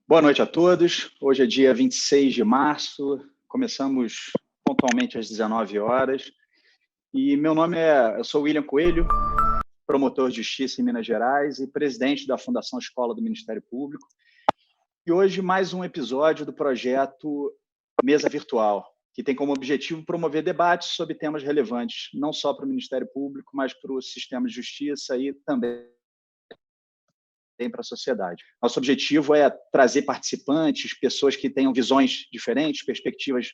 Boa noite a todos. Hoje é dia 26 de março, começamos pontualmente às 19 horas. E eu sou William Coelho, promotor de justiça em Minas Gerais e presidente da Fundação Escola do Ministério Público. E hoje mais um episódio do projeto Mesa Virtual, que tem como objetivo promover debates sobre temas relevantes, não só para o Ministério Público, mas para o sistema de justiça e também para a sociedade. Nosso objetivo é trazer participantes, pessoas que tenham visões diferentes, perspectivas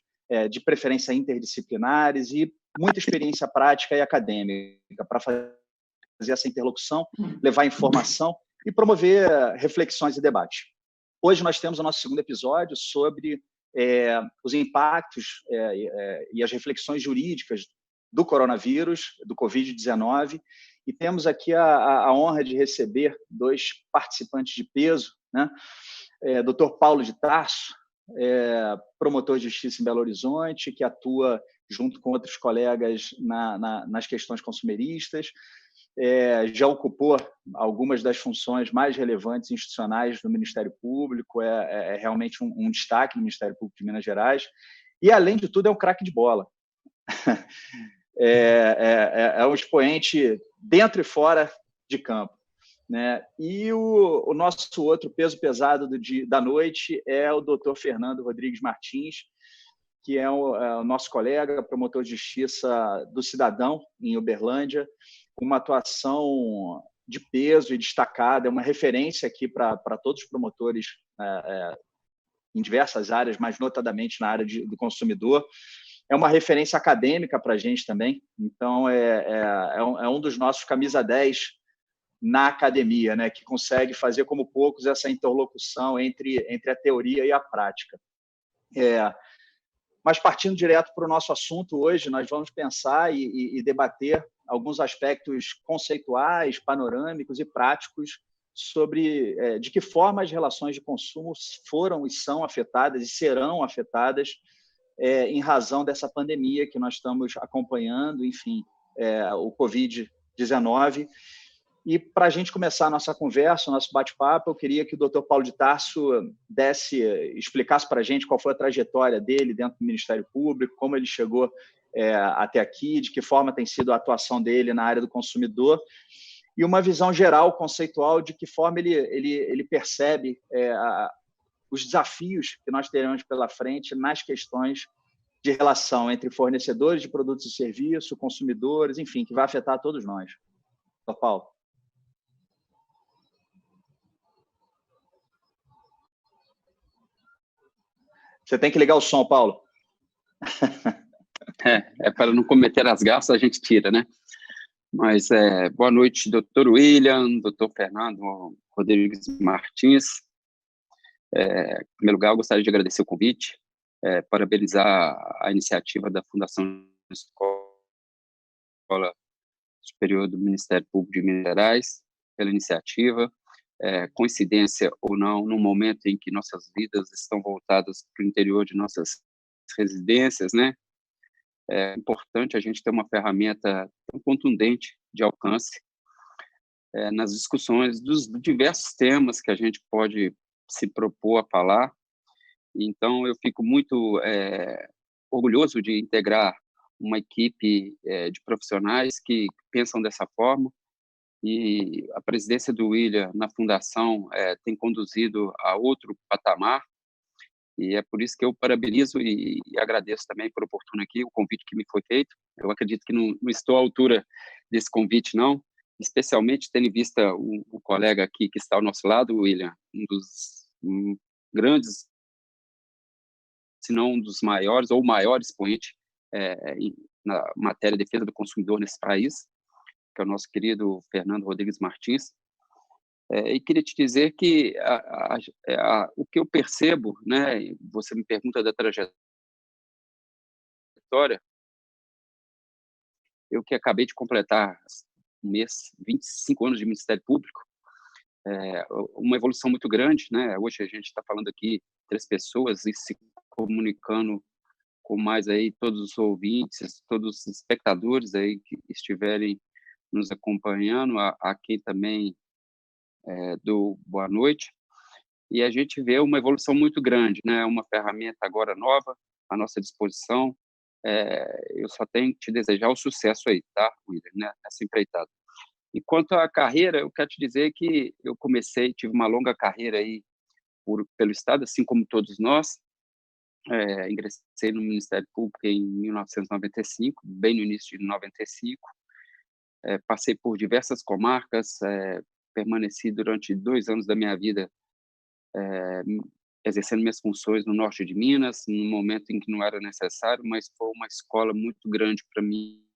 de preferência interdisciplinares e muita experiência prática e acadêmica para fazer essa interlocução, levar informação e promover reflexões e debates. Hoje nós temos o nosso segundo episódio sobre os impactos e as reflexões jurídicas do coronavírus, do Covid-19, e temos aqui a honra de receber dois participantes de peso, né? Dr. Paulo de Tarso, promotor de justiça em Belo Horizonte, que atua junto com outros colegas nas questões consumeristas, já ocupou algumas das funções mais relevantes institucionais do Ministério Público, é realmente um destaque no Ministério Público de Minas Gerais, e, além de tudo, é um craque de bola. É um expoente dentro e fora de campo, né? E o nosso outro peso pesado da noite é o Dr. Fernando Rodrigues Martins, que é o nosso colega, promotor de justiça do Cidadão, em Uberlândia, com uma atuação de peso e destacada, é uma referência aqui para todos os promotores em diversas áreas, mas notadamente na área do consumidor. É uma referência acadêmica para a gente também, então é um dos nossos camisa 10 na academia, né, que consegue fazer como poucos essa interlocução entre a teoria e a prática. Mas partindo direto para o nosso assunto hoje, nós vamos pensar e debater alguns aspectos conceituais, panorâmicos e práticos sobre de que forma as relações de consumo foram e são afetadas e serão afetadas em razão dessa pandemia que nós estamos acompanhando, enfim, o Covid-19. E, para a gente começar a nossa conversa, o nosso bate-papo, eu queria que o Dr. Paulo de Tarso explicasse para a gente qual foi a trajetória dele dentro do Ministério Público, como ele chegou até aqui, de que forma tem sido a atuação dele na área do consumidor, e uma visão geral, conceitual, de que forma ele percebe os desafios que nós teremos pela frente nas questões de relação entre fornecedores de produtos e serviços, consumidores, enfim, que vai afetar todos nós. Dr. Paulo. Você tem que ligar o som, Paulo. Para não cometer as gafas, a gente tira, né? Mas boa noite, doutor William, doutor Fernando Rodrigues Martins. Em primeiro lugar, eu gostaria de agradecer o convite, parabenizar a iniciativa da Fundação Escola Superior do Ministério Público de Minas Gerais pela iniciativa. Coincidência ou não, no momento em que nossas vidas estão voltadas para o interior de nossas residências, né? É importante a gente ter uma ferramenta tão contundente de alcance nas discussões dos diversos temas que a gente pode se propor a falar. Então, eu fico muito orgulhoso de integrar uma equipe de profissionais que pensam dessa forma, e a presidência do William na Fundação tem conduzido a outro patamar, e é por isso que eu parabenizo e agradeço também por oportuno aqui o convite que me foi feito. Eu acredito que não estou à altura desse convite, não, especialmente tendo em vista o colega aqui que está ao nosso lado, William, um dos grandes, se não um dos maiores, ou o maior expoente na matéria de defesa do consumidor nesse país, que é o nosso querido Fernando Rodrigues Martins. E queria te dizer que o que eu percebo, né, você me pergunta da trajetória, eu que acabei de completar um mês, 25 anos de Ministério Público, uma evolução muito grande, né? Hoje a gente está falando aqui 3 pessoas e se comunicando com mais aí todos os ouvintes, todos os espectadores aí que estiverem nos acompanhando, a quem também do boa noite. e a gente vê uma evolução muito grande, né? Uma ferramenta agora nova à nossa disposição. Eu só tenho que te desejar o sucesso aí, tá, William, né? Nessa empreitada. E quanto à carreira, eu quero te dizer que eu tive uma longa carreira aí pelo Estado, assim como todos nós. Ingressei no Ministério Público em 1995, bem no início de 95. Passei por diversas comarcas, permaneci durante 2 anos da minha vida exercendo minhas funções no norte de Minas, num momento em que não era necessário, mas foi uma escola muito grande para mim,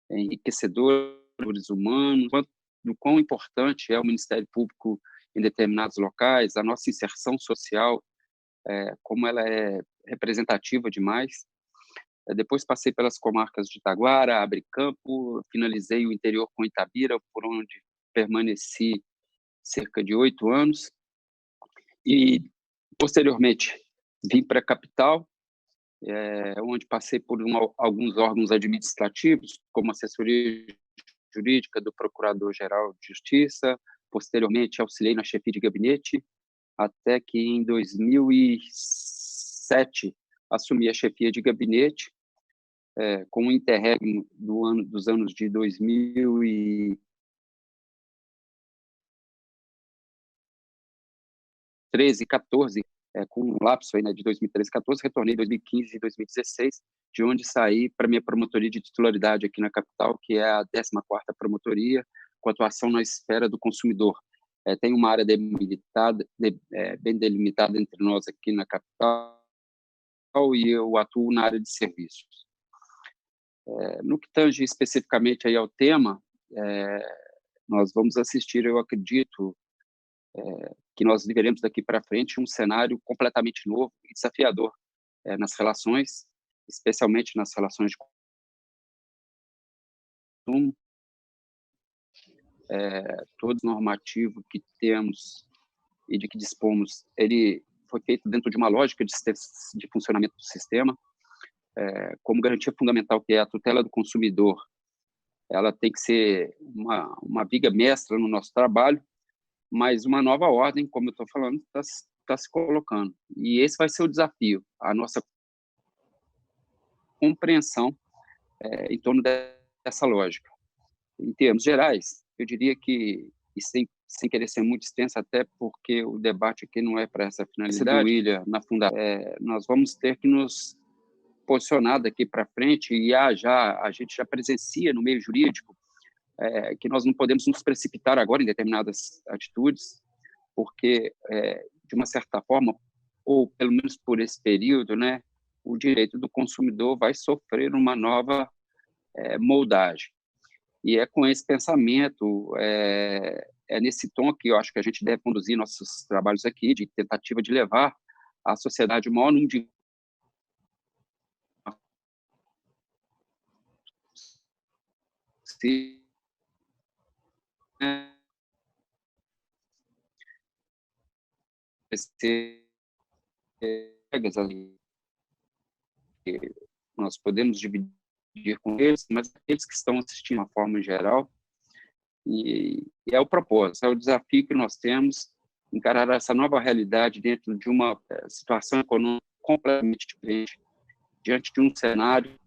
enriquecedores humanos, do quão importante é o Ministério Público em determinados locais, a nossa inserção social, como ela é representativa demais. Depois passei pelas comarcas de Itaguara, Abricampo, finalizei o interior com Itabira, por onde permaneci cerca de 8 anos, e posteriormente vim para a capital, onde passei por alguns órgãos administrativos, como assessoria jurídica do Procurador-Geral de Justiça, posteriormente auxiliei na chefia de gabinete, até que em 2007 assumi a chefia de gabinete, com o interregno dos anos de 2013 e 14, com um lapso aí, né, de 2013 e 14, retornei em 2015 e 2016, de onde saí para minha promotoria de titularidade aqui na capital, que é a 14ª Promotoria, com atuação na esfera do consumidor. Tem uma área bem delimitada entre nós aqui na capital, e eu atuo na área de serviços. No que tange especificamente aí ao tema, nós vamos assistir, eu acredito, que nós viveremos daqui para frente um cenário completamente novo e desafiador nas relações, especialmente nas relações de consumo. Todo normativo que temos e de que dispomos, ele foi feito dentro de uma lógica de funcionamento do sistema, como garantia fundamental, que é a tutela do consumidor. Ela tem que ser uma viga mestra no nosso trabalho, mas uma nova ordem, como eu estou falando, está se colocando. E esse vai ser o desafio, a nossa compreensão em torno dessa lógica. Em termos gerais, eu diria que, e sem querer ser muito extenso, até porque o debate aqui não é para essa finalidade, William, na fundação, nós vamos ter que nos posicionar daqui para frente, e a gente já presencia no meio jurídico que nós não podemos nos precipitar agora em determinadas atitudes, porque, de uma certa forma, ou pelo menos por esse período, né, o direito do consumidor vai sofrer uma nova moldagem. E é com esse pensamento, nesse tom que eu acho que a gente deve conduzir nossos trabalhos aqui, de tentativa de levar à sociedade o maior número de nós podemos dividir com eles, mas aqueles que estão assistindo de uma forma geral, e é o propósito, é o desafio que nós temos, encarar essa nova realidade dentro de uma situação econômica completamente diferente, diante de um cenário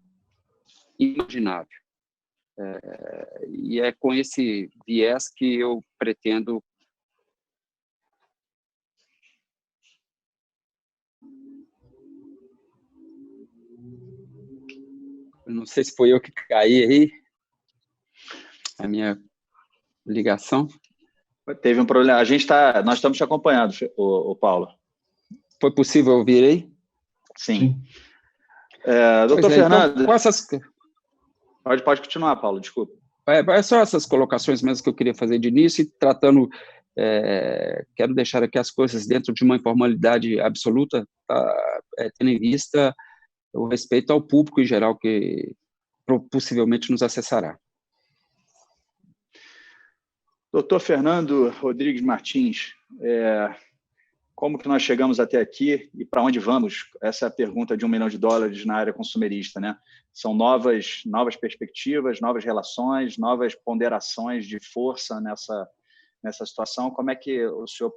inimaginável. E é com esse viés que eu pretendo não sei se foi eu que caí aí, a minha ligação. Teve um problema. Nós estamos te acompanhando, o Paulo. Foi possível ouvir aí? Sim. Doutor Fernando... Então, pode continuar, Paulo, desculpa. Só essas colocações mesmo que eu queria fazer de início, e tratando, quero deixar aqui as coisas dentro de uma informalidade absoluta, tendo em vista o respeito ao público em geral que possivelmente nos acessará. Doutor Fernando Rodrigues Martins, como que nós chegamos até aqui e para onde vamos? Essa é a pergunta de $1 milhão na área consumerista, né? São novas perspectivas, novas relações, novas ponderações de força nessa situação. Como é que você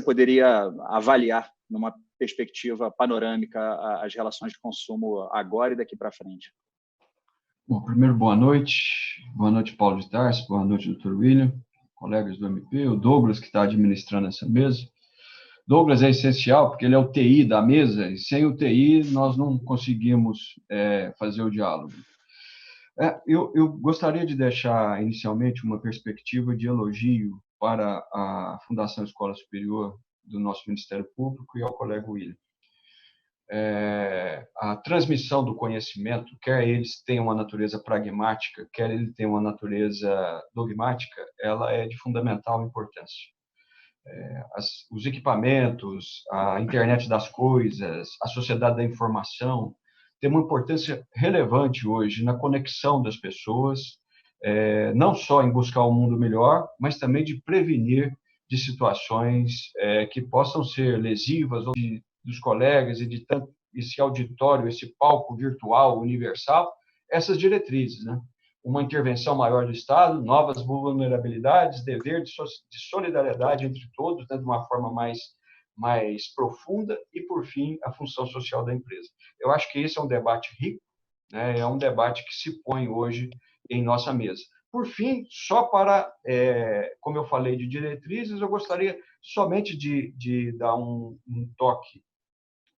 poderia avaliar, numa perspectiva panorâmica, as relações de consumo agora e daqui para frente? Bom, primeiro, boa noite. Boa noite, Paulo de Tarso. Boa noite, Dr. William, colegas do MP, o Douglas, que está administrando essa mesa. Douglas é essencial, porque ele é o TI da mesa, e sem o TI nós não conseguimos fazer o diálogo. Eu gostaria de deixar, inicialmente, uma perspectiva de elogio para a Fundação Escola Superior do nosso Ministério Público e ao colega William. A transmissão do conhecimento, quer eles tenham uma natureza pragmática, quer ele tenha uma natureza dogmática, ela é de fundamental importância. Os equipamentos, a internet das coisas, a sociedade da informação, tem uma importância relevante hoje na conexão das pessoas, não só em buscar um mundo melhor, mas também de prevenir de situações que possam ser lesivas dos colegas e de tanto esse auditório, esse palco virtual universal, essas diretrizes, né? Uma intervenção maior do Estado, novas vulnerabilidades, dever de solidariedade entre todos, né, de uma forma mais profunda e, por fim, a função social da empresa. Eu acho que esse é um debate rico, né, é um debate que se põe hoje em nossa mesa. Por fim, só para, como eu falei de diretrizes, eu gostaria somente de dar um toque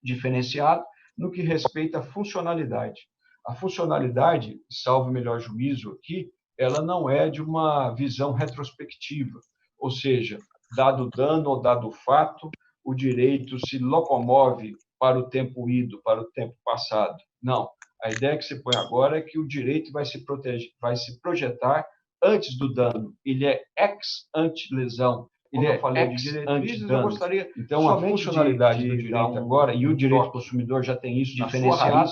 diferenciado no que respeita à funcionalidade. A funcionalidade, salvo o melhor juízo aqui, ela não é de uma visão retrospectiva, ou seja, dado dano ou dado fato, o direito se locomove para o tempo ido, para o tempo passado. Não. A ideia que se põe agora é que o direito vai se projetar antes do dano. Ele é ex ante lesão. Como eu falei de diretrizes, eu gostaria então a funcionalidade do direito agora, e o direito consumidor já tem isso diferenciado,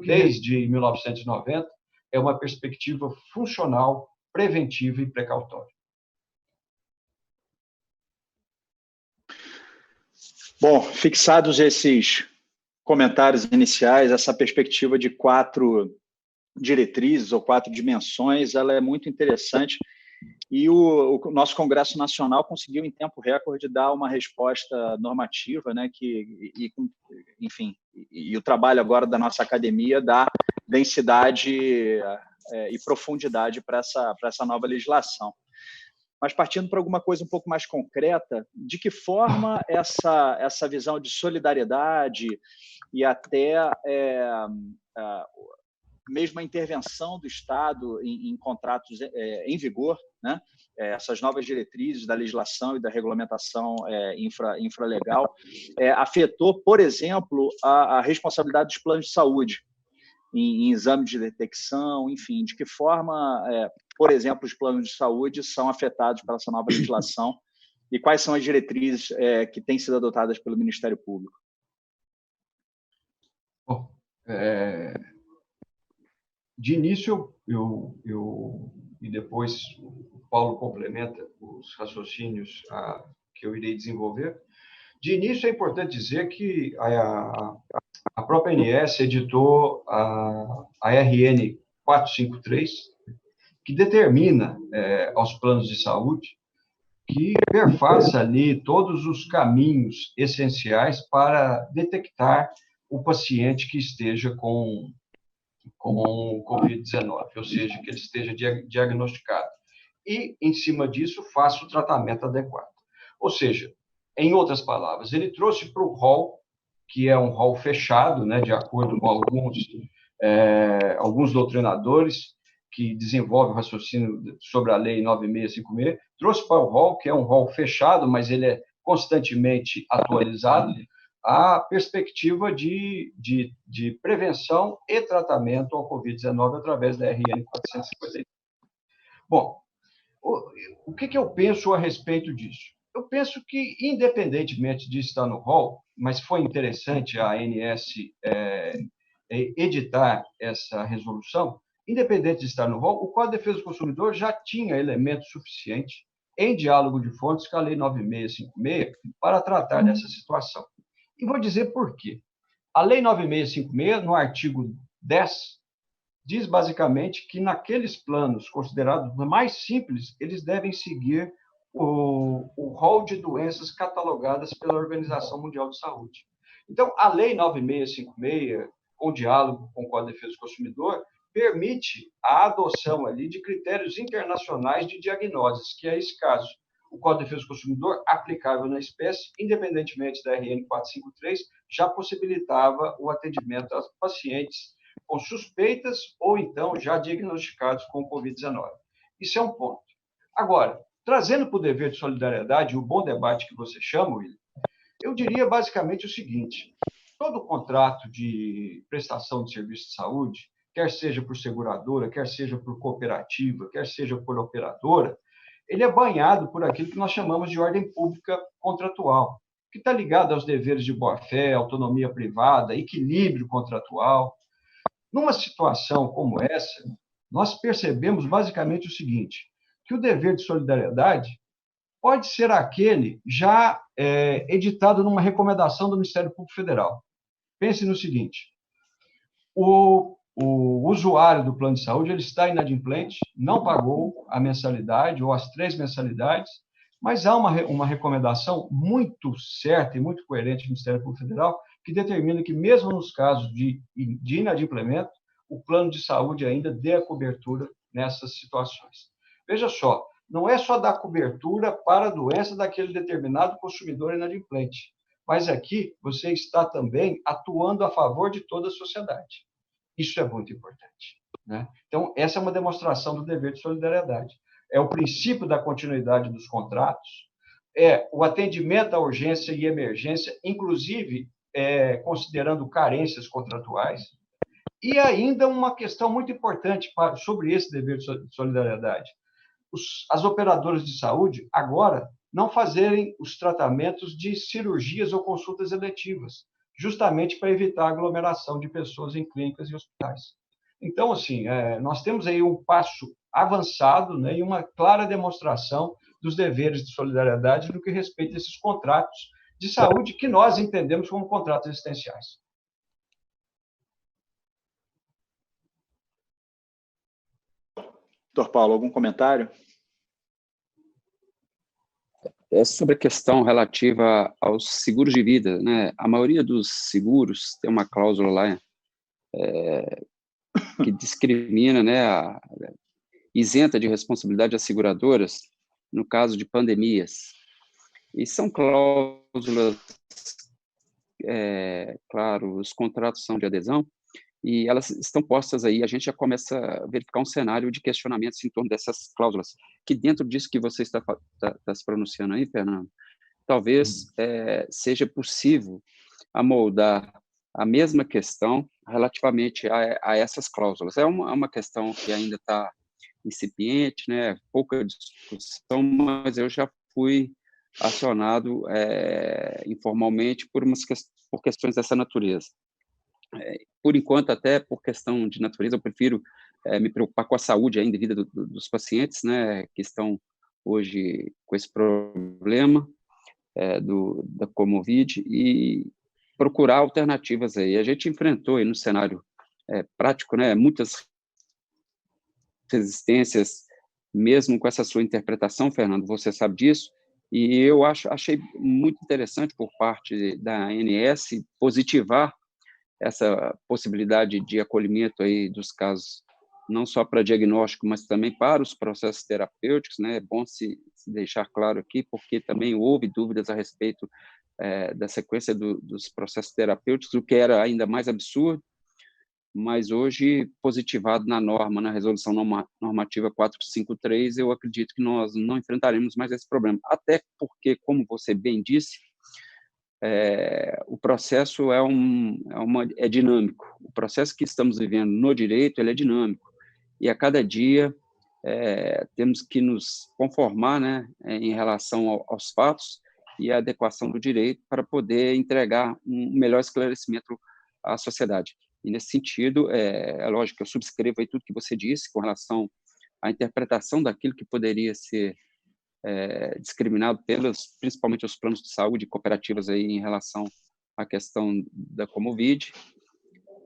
desde 1990, é uma perspectiva funcional, preventiva e precautória. Bom, fixados esses comentários iniciais, essa perspectiva de 4 diretrizes ou 4 dimensões, ela é muito interessante. E o nosso Congresso Nacional conseguiu, em tempo recorde, dar uma resposta normativa, né, enfim, e o trabalho agora da nossa academia dá densidade e profundidade para essa nova legislação. Mas partindo para alguma coisa um pouco mais concreta, de que forma essa visão de solidariedade e até mesmo a intervenção do Estado em contratos em vigor, né? Essas novas diretrizes da legislação e da regulamentação infralegal, afetou, por exemplo, a responsabilidade dos planos de saúde em exame de detecção, enfim, de que forma, por exemplo, os planos de saúde são afetados pela essa nova legislação e quais são as diretrizes que têm sido adotadas pelo Ministério Público? Bom, de início, e depois o Paulo complementa os raciocínios que eu irei desenvolver. De início, é importante dizer que a própria ANS editou a RN 453, que determina aos planos de saúde que perfaça ali todos os caminhos essenciais para detectar o paciente que esteja com Covid-19, ou seja, que ele esteja diagnosticado. E, em cima disso, faça o tratamento adequado. Ou seja, em outras palavras, ele trouxe para o rol, que é um rol fechado, né, de acordo com alguns doutrinadores que desenvolvem o raciocínio sobre a Lei 9656, trouxe para o rol, que é um rol fechado, mas ele é constantemente atualizado, a perspectiva de prevenção e tratamento ao Covid-19 através da RN 453. Bom, o que eu penso a respeito disso? Eu penso que, independentemente de estar no rol, mas foi interessante a ANS editar essa resolução, independente de estar no rol, o Código de Defesa do Consumidor já tinha elementos suficientes em diálogo de fontes com a Lei 9656 para tratar dessa situação. E vou dizer por quê. A Lei 9656, no artigo 10, diz basicamente que naqueles planos considerados mais simples, eles devem seguir o rol de doenças catalogadas pela Organização Mundial de Saúde. Então, a Lei 9656, com diálogo com o Código de Defesa do Consumidor, permite a adoção ali de critérios internacionais de diagnoses, que é esse caso. O Código de Defesa do Consumidor, aplicável na espécie, independentemente da RN 453, já possibilitava o atendimento aos pacientes com suspeitas ou então já diagnosticados com Covid-19. Isso é um ponto. Agora, trazendo para o dever de solidariedade, o bom debate que você chama, William, eu diria basicamente o seguinte: todo contrato de prestação de serviço de saúde, quer seja por seguradora, quer seja por cooperativa, quer seja por operadora, ele é banhado por aquilo que nós chamamos de ordem pública contratual, que está ligado aos deveres de boa-fé, autonomia privada, equilíbrio contratual. Numa situação como essa, nós percebemos basicamente o seguinte, que o dever de solidariedade pode ser aquele já editado numa recomendação do Ministério Público Federal. Pense no seguinte, o usuário do plano de saúde ele está inadimplente, não pagou a mensalidade ou as 3 mensalidades, mas há uma recomendação muito certa e muito coerente do Ministério Público Federal que determina que, mesmo nos casos de inadimplemento, o plano de saúde ainda dê a cobertura nessas situações. Veja só, não é só dar cobertura para a doença daquele determinado consumidor inadimplente, mas aqui você está também atuando a favor de toda a sociedade. Isso é muito importante, né? Então, essa é uma demonstração do dever de solidariedade. É o princípio da continuidade dos contratos, é o atendimento à urgência e emergência, inclusive considerando carências contratuais, e ainda uma questão muito importante sobre esse dever de solidariedade. As operadoras de saúde, agora, não fazerem os tratamentos de cirurgias ou consultas eletivas, justamente para evitar a aglomeração de pessoas em clínicas e hospitais. Então, assim, nós temos aí um passo avançado, né, e uma clara demonstração dos deveres de solidariedade no que respeita a esses contratos de saúde que nós entendemos como contratos existenciais. Doutor Paulo, algum comentário? É sobre a questão relativa aos seguros de vida, né? A maioria dos seguros tem uma cláusula lá que discrimina, né, isenta de responsabilidade as seguradoras no caso de pandemias. E são cláusulas, claro, os contratos são de adesão, e elas estão postas aí, a gente já começa a verificar um cenário de questionamentos em torno dessas cláusulas, que dentro disso que você está se pronunciando aí, Fernando, talvez seja possível amoldar a mesma questão relativamente a essas cláusulas. É uma questão que ainda está incipiente, né, pouca discussão, mas eu já fui acionado informalmente por questões dessa natureza. Por enquanto, até por questão de natureza, eu prefiro me preocupar com a saúde ainda vida dos pacientes, né, que estão hoje com esse problema da Comovid e procurar alternativas aí. A gente enfrentou aí no cenário prático, né, muitas resistências, mesmo com essa sua interpretação, Fernando, você sabe disso, e eu achei muito interessante por parte da ANS positivar essa possibilidade de acolhimento aí dos casos, não só para diagnóstico, mas também para os processos terapêuticos, né? É bom se deixar claro aqui, porque também houve dúvidas a respeito da sequência dos processos terapêuticos, o que era ainda mais absurdo, mas hoje, positivado na norma, na resolução normativa 453, eu acredito que nós não enfrentaremos mais esse problema, até porque, como você bem disse, o processo é dinâmico. O processo que estamos vivendo no direito, ele é dinâmico. E a cada dia temos que nos conformar, né, em relação aos fatos e a adequação do direito para poder entregar um melhor esclarecimento à sociedade. E, nesse sentido, é lógico que eu subscrevo aí tudo que você disse com relação à interpretação daquilo que poderia ser discriminado principalmente os planos de saúde e cooperativas aí em relação à questão da Comovide.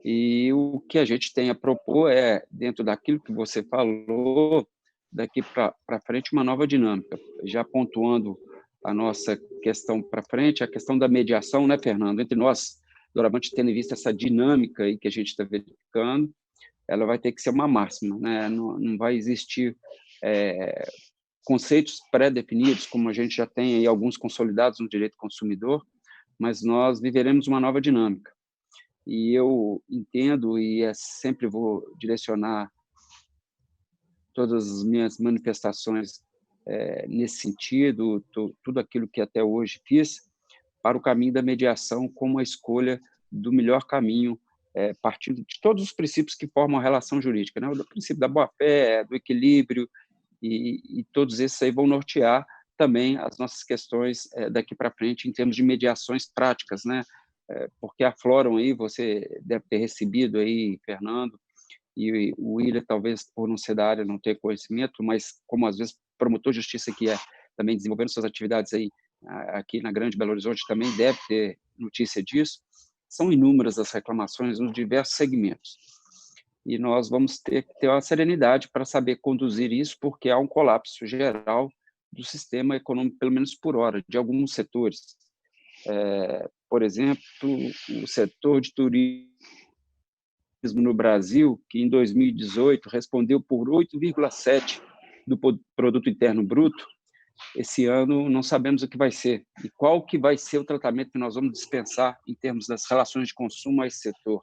E o que a gente tem a propor é, dentro daquilo que você falou, daqui para frente, uma nova dinâmica, já pontuando a nossa questão para frente, a questão da mediação, né, Fernando? Entre nós, Doravante, tendo em vista essa dinâmica aí que a gente está verificando, ela vai ter que ser uma máxima, né? Não vai existir conceitos pré-definidos, como a gente já tem aí alguns consolidados no direito consumidor, mas nós viveremos uma nova dinâmica. E eu entendo e sempre vou direcionar todas as minhas manifestações nesse sentido, tudo aquilo que até hoje fiz, para o caminho da mediação como a escolha do melhor caminho, partindo de todos os princípios que formam a relação jurídica, né? O princípio da boa-fé, do equilíbrio, e todos esses aí vão nortear também as nossas questões daqui para frente em termos de mediações práticas, né? Porque afloram aí, você deve ter recebido aí, Fernando, e o William, talvez por não ser da área, não ter conhecimento, mas como às vezes promotor de justiça que também desenvolvendo suas atividades aí aqui na Grande Belo Horizonte também deve ter notícia disso, são inúmeras as reclamações nos diversos segmentos. E nós vamos ter que ter uma serenidade para saber conduzir isso, porque há um colapso geral do sistema econômico, pelo menos por hora, de alguns setores. Por exemplo, o setor de turismo no Brasil, que em 2018 respondeu por 8,7% do produto interno bruto, esse ano não sabemos o que vai ser e qual que vai ser o tratamento que nós vamos dispensar em termos das relações de consumo a esse setor.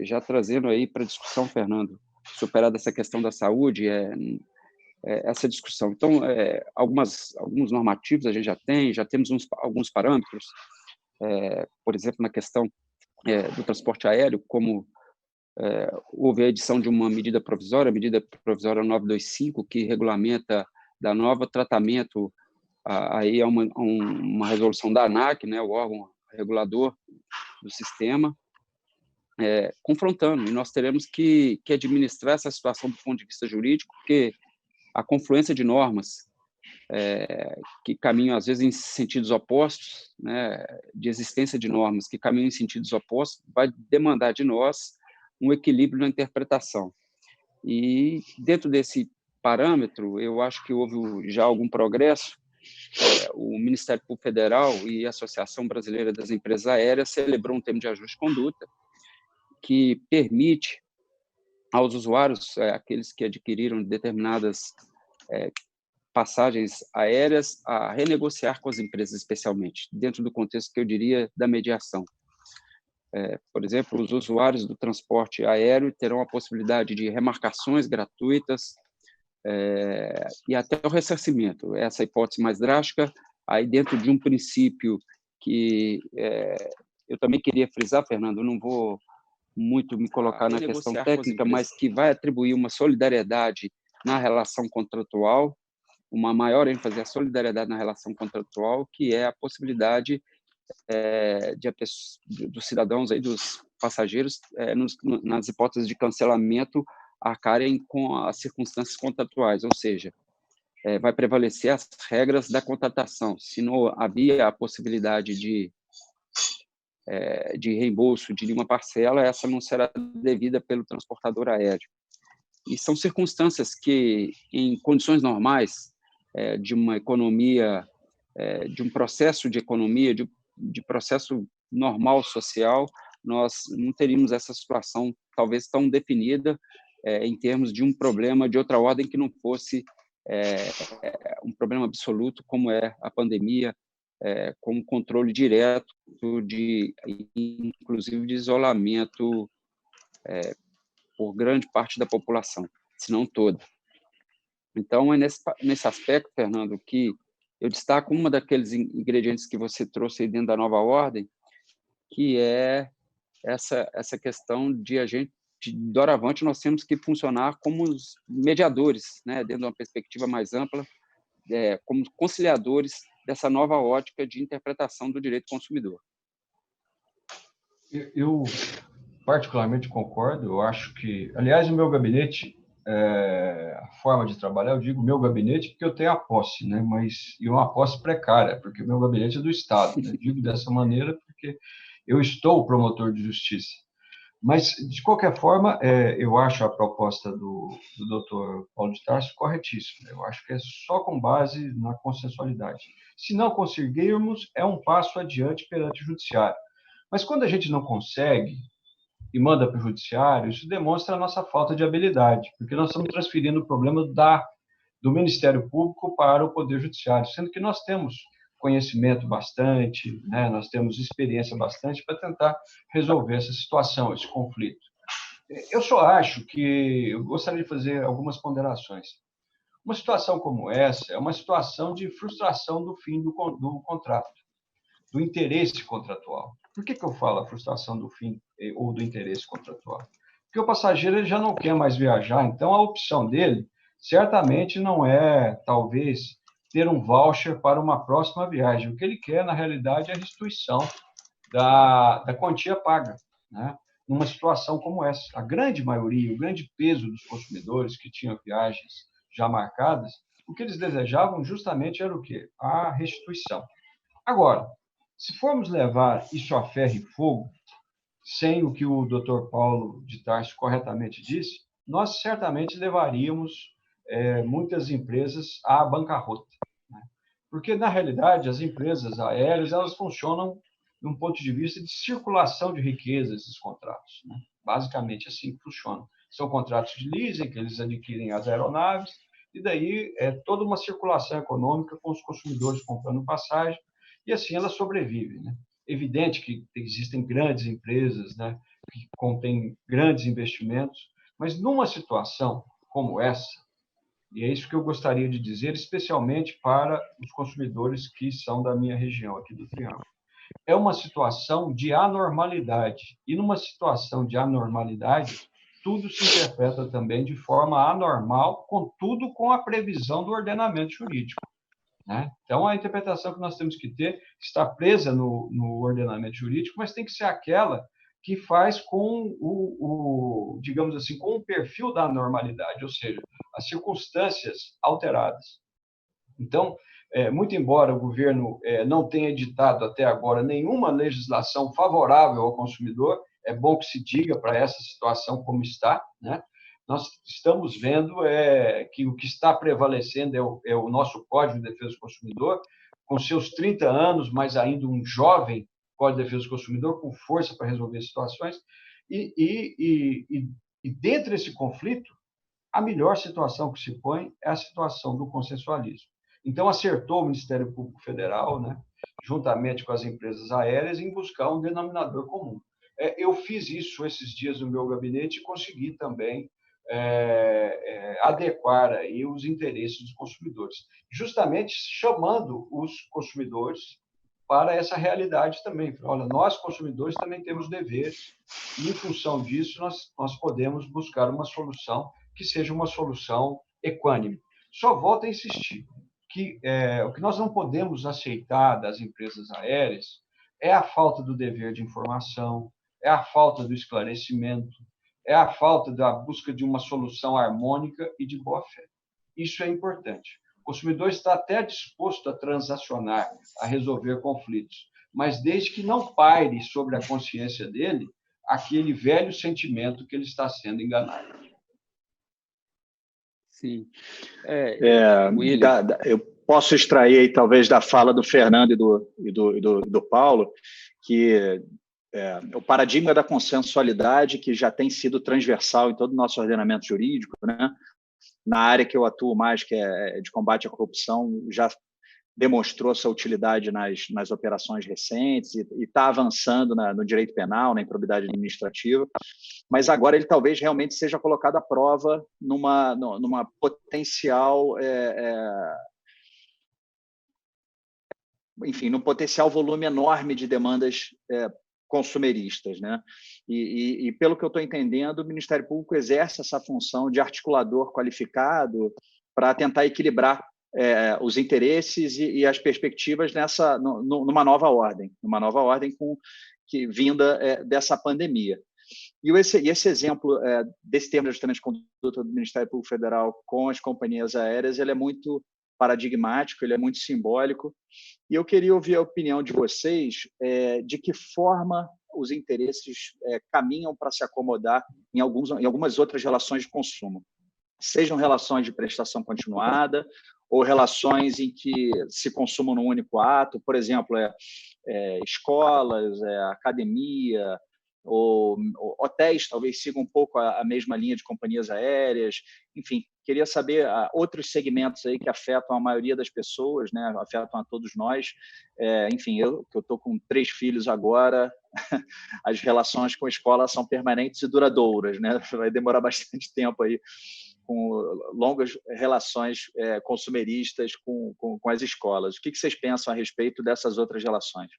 Já trazendo aí para a discussão, Fernando, superada essa questão da saúde, essa discussão. Então, alguns normativos a gente já temos alguns parâmetros, por exemplo, na questão do transporte aéreo, como houve a edição de uma medida provisória, a medida provisória 925, que regulamenta da nova tratamento, aí é uma resolução da ANAC, né, o órgão regulador do sistema, confrontando, e nós teremos que administrar essa situação do ponto de vista jurídico, porque a confluência de normas que caminham, às vezes, em sentidos opostos, né, de existência de normas que caminham em sentidos opostos, vai demandar de nós um equilíbrio na interpretação. E, dentro desse parâmetro, eu acho que houve já algum progresso. O Ministério Público Federal e a Associação Brasileira das Empresas Aéreas celebrou um termo de ajuste de conduta que permite aos usuários, aqueles que adquiriram determinadas passagens aéreas, a renegociar com as empresas, especialmente, dentro do contexto que eu diria da mediação. Por exemplo, os usuários do transporte aéreo terão a possibilidade de remarcações gratuitas e até o ressarcimento. Essa hipótese mais drástica, aí dentro de um princípio que eu também queria frisar, Fernando, não vou muito me colocar na questão técnica, mas que vai atribuir uma solidariedade na relação contratual, uma maior ênfase à solidariedade na relação contratual, que é a possibilidade dos cidadãos, aí, dos passageiros, nas hipóteses de cancelamento, arcarem com as circunstâncias contratuais, ou seja, vai prevalecer as regras da contratação. Se não havia a possibilidade de reembolso de nenhuma parcela, essa não será devida pelo transportador aéreo. E são circunstâncias que, em condições normais, de uma economia, de um processo de economia, de processo normal social, nós não teríamos essa situação talvez tão definida em termos de um problema de outra ordem que não fosse um problema absoluto, como é a pandemia, com controle direto, inclusive de isolamento por grande parte da população, se não toda. Então, é nesse aspecto, Fernando, que eu destaco uma daqueles ingredientes que você trouxe aí dentro da nova ordem, que é essa questão de a gente, de doravante, nós temos que funcionar como os mediadores, né, dentro de uma perspectiva mais ampla, como conciliadores dessa nova ótica de interpretação do direito consumidor. Eu particularmente concordo. Eu acho que, aliás, o meu gabinete a forma de trabalhar, eu digo meu gabinete porque eu tenho a posse, né? E uma posse precária, porque o meu gabinete é do Estado, né? Digo dessa maneira porque eu estou promotor de justiça. Mas, de qualquer forma, eu acho a proposta do Dr. Paulo de Tarso corretíssima. Eu acho que é só com base na consensualidade. Se não conseguirmos, é um passo adiante perante o judiciário. Mas quando a gente não consegue e manda para o judiciário, isso demonstra a nossa falta de habilidade, porque nós estamos transferindo o problema do Ministério Público para o Poder Judiciário, sendo que nós temos conhecimento bastante, né? Nós temos experiência bastante para tentar resolver essa situação, esse conflito. Eu só acho que eu gostaria de fazer algumas ponderações. Uma situação como essa é uma situação de frustração do fim do contrato, do interesse contratual. Por que eu falo a frustração do fim ou do interesse contratual? Porque o passageiro ele já não quer mais viajar, então a opção dele certamente não é, talvez, ter um voucher para uma próxima viagem. O que ele quer, na realidade, é a restituição da quantia paga, né? Numa situação como essa. A grande maioria, o grande peso dos consumidores que tinham viagens já marcadas, o que eles desejavam justamente era o quê? A restituição. Agora, se formos levar isso a ferro e fogo, sem o que o Dr. Paulo de Tarso corretamente disse, nós certamente levaríamos muitas empresas à bancarrota, né? Porque, na realidade, as empresas aéreas elas funcionam de um ponto de vista de circulação de riqueza, esses contratos, né? Basicamente assim que funcionam. São contratos de leasing, que eles adquirem as aeronaves, e daí é toda uma circulação econômica com os consumidores comprando passagem, e assim ela sobrevive, né? Evidente que existem grandes empresas, né, que contêm grandes investimentos, mas numa situação como essa, e é isso que eu gostaria de dizer, especialmente para os consumidores que são da minha região aqui do Triângulo, é uma situação de anormalidade. E numa situação de anormalidade, tudo se interpreta também de forma anormal, contudo com a previsão do ordenamento jurídico, né? Então, a interpretação que nós temos que ter está presa no ordenamento jurídico, mas tem que ser aquela que faz com digamos assim, com o perfil da normalidade, ou seja, as circunstâncias alteradas. Então, muito embora o governo não tenha editado até agora nenhuma legislação favorável ao consumidor, é bom que se diga para essa situação como está, né? Nós estamos vendo que o que está prevalecendo é o nosso Código de Defesa do Consumidor, com seus 30 anos, mas ainda um jovem Código de Defesa do Consumidor, com força para resolver situações. E dentro desse conflito, a melhor situação que se põe é a situação do consensualismo. Então, acertou o Ministério Público Federal, né, juntamente com as empresas aéreas, em buscar um denominador comum. Eu fiz isso esses dias no meu gabinete e consegui também adequar aí os interesses dos consumidores, justamente chamando os consumidores para essa realidade também. Olha, nós, consumidores, também temos deveres e, em função disso, nós podemos buscar uma solução que seja uma solução equânime. Só volto a insistir que o que nós não podemos aceitar das empresas aéreas é a falta do dever de informação, é a falta do esclarecimento, é a falta da busca de uma solução harmônica e de boa-fé. Isso é importante. O consumidor está até disposto a transacionar, a resolver conflitos, mas desde que não paire sobre a consciência dele aquele velho sentimento que ele está sendo enganado. Sim. Eu posso extrair aí, talvez, da fala do Fernando e do Paulo, que o paradigma da consensualidade, que já tem sido transversal em todo o nosso ordenamento jurídico, né? Na área que eu atuo mais, que é de combate à corrupção, já demonstrou sua utilidade nas operações recentes e está avançando no direito penal, na improbidade administrativa, mas agora ele talvez realmente seja colocado à prova numa potencial, enfim, num potencial volume enorme de demandas consumeristas, né? E pelo que eu estou entendendo, o Ministério Público exerce essa função de articulador qualificado para tentar equilibrar os interesses e as perspectivas numa nova ordem vinda dessa pandemia. E esse exemplo desse termo de ajustamento de conduta do Ministério Público Federal com as companhias aéreas, ele é muito paradigmático, ele é muito simbólico. E eu queria ouvir a opinião de vocês de que forma os interesses caminham para se acomodar em algumas outras relações de consumo, sejam relações de prestação continuada ou relações em que se consumam num único ato, por exemplo, escolas, academia, ou hotéis talvez sigam um pouco a mesma linha de companhias aéreas, enfim, queria saber outros segmentos aí que afetam a maioria das pessoas, né, afetam a todos nós, enfim, eu estou com 3 filhos agora, as relações com a escola são permanentes e duradouras, né, vai demorar bastante tempo aí, com longas relações consumeristas com as escolas. O que vocês pensam a respeito dessas outras relações?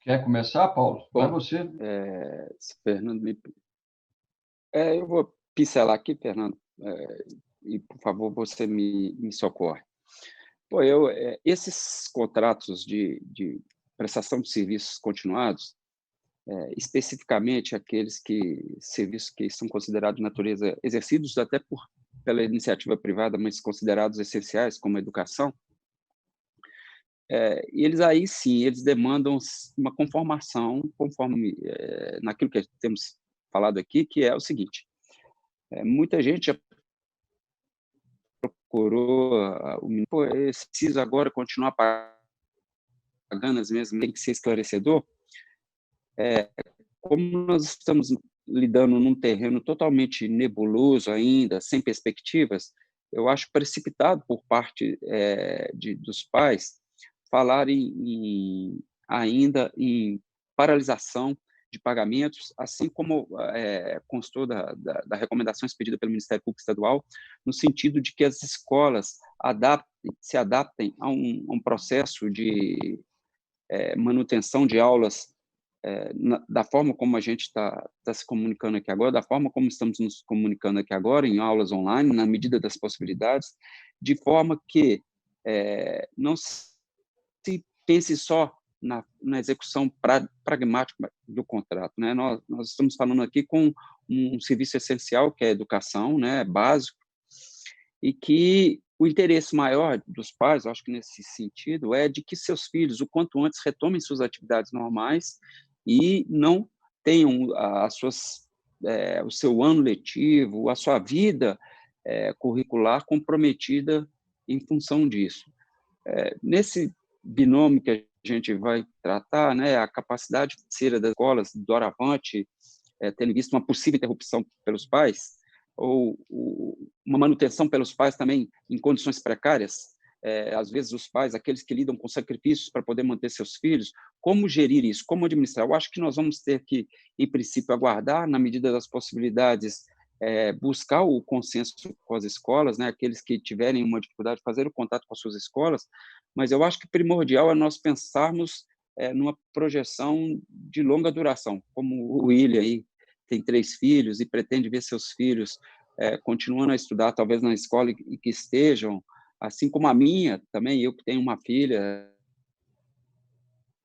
Quer começar, Paulo? Vai você. Fernando, eu vou pincelar aqui, Fernando, e, por favor, você me socorre. Pô, esses contratos de prestação de serviços continuados, especificamente aqueles serviços que são considerados de natureza, exercidos até pela iniciativa privada, mas considerados essenciais, como a educação, e eles aí sim, eles demandam uma conformação conforme naquilo que temos falado aqui, que é o seguinte, muita gente já procurou, preciso agora continuar pagando as mesmas, tem que ser esclarecedor, como nós estamos lidando num terreno totalmente nebuloso ainda, sem perspectivas, eu acho precipitado por parte dos pais falarem ainda em paralisação de pagamentos, assim como constou da recomendação expedida pelo Ministério Público Estadual, no sentido de que as escolas se adaptem a um processo de manutenção de aulas da forma como a gente está se comunicando aqui agora, da forma como estamos nos comunicando aqui agora, em aulas online, na medida das possibilidades, de forma que não se pense só na execução pragmática do contrato, né? Nós estamos falando aqui com um serviço essencial, que é a educação, né, básico, e que o interesse maior dos pais, eu acho que nesse sentido, é de que seus filhos, o quanto antes, retomem suas atividades normais e não tenham o seu ano letivo, a sua vida curricular comprometida em função disso. Nesse binômio que a gente vai tratar, né, a capacidade financeira das escolas, doravante, tendo visto uma possível interrupção pelos pais, ou uma manutenção pelos pais também em condições precárias, às vezes os pais, aqueles que lidam com sacrifícios para poder manter seus filhos, como gerir isso, como administrar? Eu acho que nós vamos ter que, em princípio, aguardar, na medida das possibilidades, buscar o consenso com as escolas, né, aqueles que tiverem uma dificuldade, fazer o contato com as suas escolas, mas eu acho que primordial é nós pensarmos numa projeção de longa duração, como o William aí tem 3 filhos e pretende ver seus filhos continuando a estudar, talvez na escola, e que estejam, assim como a minha também, eu que tenho uma filha,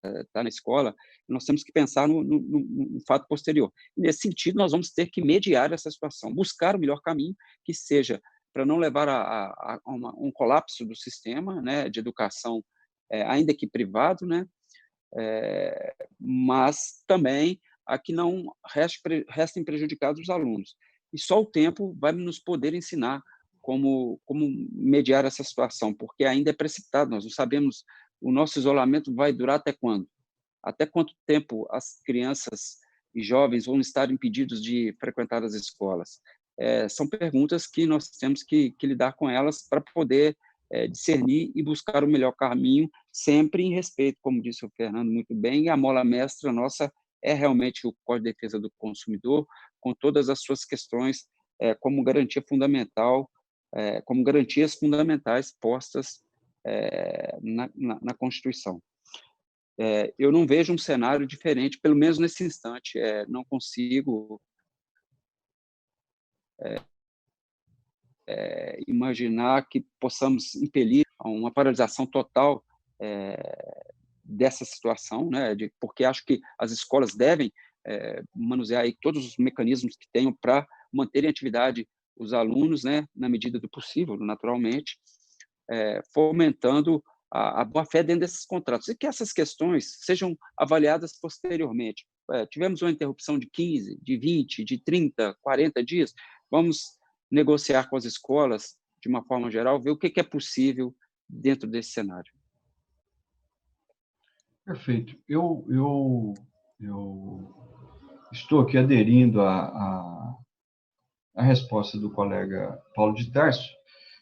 está na escola, nós temos que pensar no fato posterior. E, nesse sentido, nós vamos ter que mediar essa situação, buscar o melhor caminho que seja para não levar a um colapso do sistema, né, de educação, ainda que privado, né, mas também a que não restem prejudicados os alunos. E só o tempo vai nos poder ensinar como mediar essa situação, porque ainda é precipitado, nós não sabemos, o nosso isolamento vai durar até quando? Até quanto tempo as crianças e jovens vão estar impedidos de frequentar as escolas? São perguntas que nós temos que lidar com elas para poder discernir e buscar o melhor caminho, sempre em respeito, como disse o Fernando muito bem, e a mola mestra nossa é realmente o Código de Defesa do Consumidor, com todas as suas questões como garantia fundamental, como garantias fundamentais postas na Constituição. Eu não vejo um cenário diferente, pelo menos nesse instante, não consigo imaginar que possamos impelir a uma paralisação total dessa situação, né, porque acho que as escolas devem manusear aí todos os mecanismos que tenham para manterem atividade os alunos, né, na medida do possível, naturalmente, fomentando a boa-fé dentro desses contratos, e que essas questões sejam avaliadas posteriormente. Tivemos uma interrupção de 15, de 20, de 30, 40 dias, vamos negociar com as escolas, de uma forma geral, ver o que é possível dentro desse cenário. Perfeito. Eu estou aqui aderindo à resposta do colega Paulo de Tarso.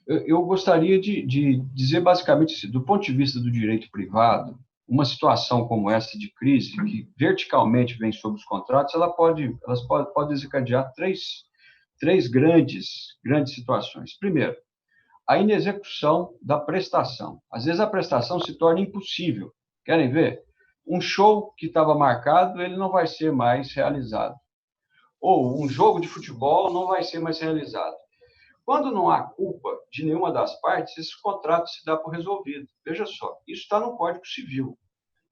Eu gostaria de dizer basicamente assim, do ponto de vista do direito privado, uma situação como essa de crise, que verticalmente vem sobre os contratos, elas podem desencadear três grandes situações. Primeiro, a inexecução da prestação. Às vezes a prestação se torna impossível. Querem ver? Um show que estava marcado, ele não vai ser mais realizado. Ou um jogo de futebol não vai ser mais realizado. Quando não há culpa de nenhuma das partes, esse contrato se dá por resolvido. Veja só, isso está no Código Civil.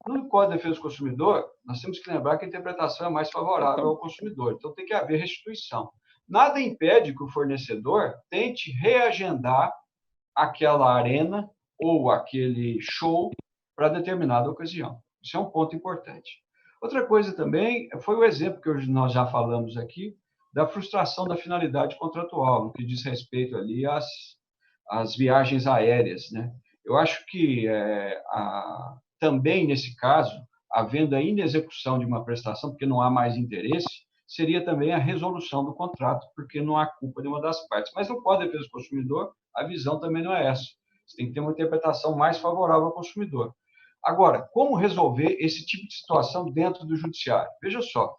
No Código de Defesa do Consumidor, nós temos que lembrar que a interpretação é mais favorável ao consumidor. Então, tem que haver restituição. Nada impede que o fornecedor tente reagendar aquela arena ou aquele show para determinada ocasião. Isso é um ponto importante. Outra coisa também foi o exemplo que nós já falamos aqui, da frustração da finalidade contratual, no que diz respeito ali às viagens aéreas, né? Eu acho que também nesse caso, havendo a inexecução de uma prestação, porque não há mais interesse, seria também a resolução do contrato, porque não há culpa de uma das partes. Mas no Código de Defesa do Consumidor, a visão também não é essa. Você tem que ter uma interpretação mais favorável ao consumidor. Agora, como resolver esse tipo de situação dentro do judiciário? Veja só,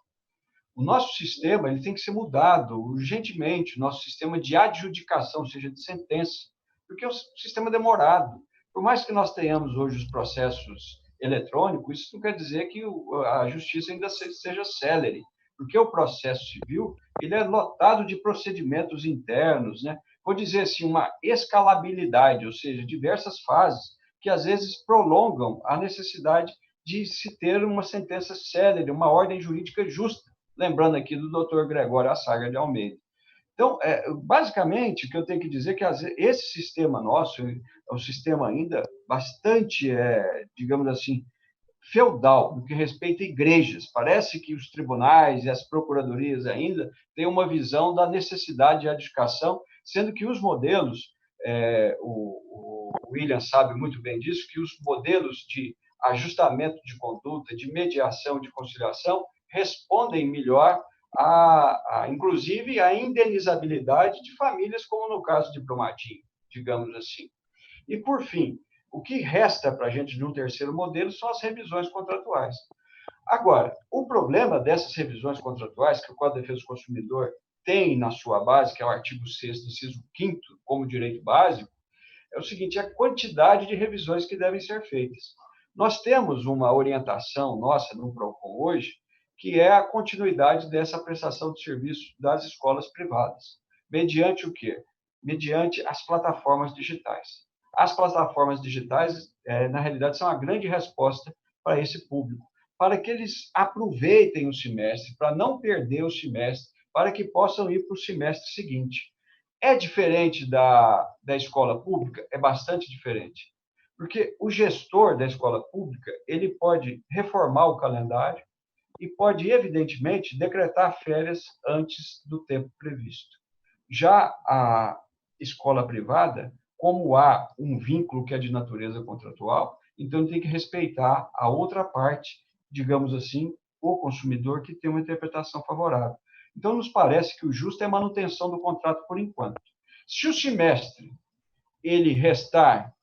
o nosso sistema ele tem que ser mudado urgentemente, o nosso sistema de adjudicação, ou seja, de sentença, porque é um sistema demorado. Por mais que nós tenhamos hoje os processos eletrônicos, isso não quer dizer que a justiça ainda seja célere, porque o processo civil ele é lotado de procedimentos internos, né? Vou dizer assim, uma escalabilidade, ou seja, diversas fases que às vezes prolongam a necessidade de se ter uma sentença célere, uma ordem jurídica justa. Lembrando aqui do Dr. Gregório Assaga de Almeida. Então, basicamente, o que eu tenho que dizer é que esse sistema nosso é um sistema ainda bastante, digamos assim, feudal, no que respeita a igrejas. Parece que os tribunais e as procuradorias ainda têm uma visão da necessidade de adjudicação, sendo que os modelos, o William sabe muito bem disso, que os modelos de ajustamento de conduta, de mediação, de conciliação, respondem melhor inclusive, a indenizabilidade de famílias, como no caso de Brumadinho, digamos assim. E, por fim, o que resta para a gente de um terceiro modelo são as revisões contratuais. Agora, o problema dessas revisões contratuais, que o Código de Defesa do Consumidor tem na sua base, que é o artigo 6º, inciso 5º, como direito básico, é o seguinte, a quantidade de revisões que devem ser feitas. Nós temos uma orientação nossa no PROCON hoje, que é a continuidade dessa prestação de serviço das escolas privadas. Mediante o quê? Mediante as plataformas digitais. As plataformas digitais, na realidade, são a grande resposta para esse público, para que eles aproveitem o semestre, para não perder o semestre, para que possam ir para o semestre seguinte. É diferente da escola pública? É bastante diferente. Porque o gestor da escola pública, ele pode reformar o calendário, e pode, evidentemente, decretar férias antes do tempo previsto. Já a escola privada, como há um vínculo que é de natureza contratual, então tem que respeitar a outra parte, digamos assim, o consumidor que tem uma interpretação favorável. Então, nos parece que o justo é a manutenção do contrato por enquanto. Se o semestre ele restar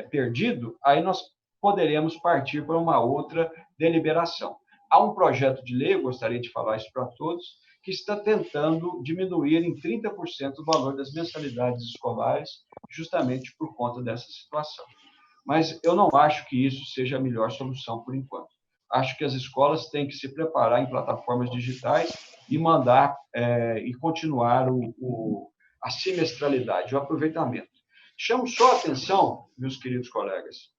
perdido, aí nós poderemos partir para uma outra deliberação. Há um projeto de lei, eu gostaria de falar isso para todos, que está tentando diminuir em 30% o valor das mensalidades escolares, justamente por conta dessa situação. Mas eu não acho que isso seja a melhor solução por enquanto. Acho que as escolas têm que se preparar em plataformas digitais e mandar e continuar a semestralidade, o aproveitamento. Chamo só a atenção, meus queridos colegas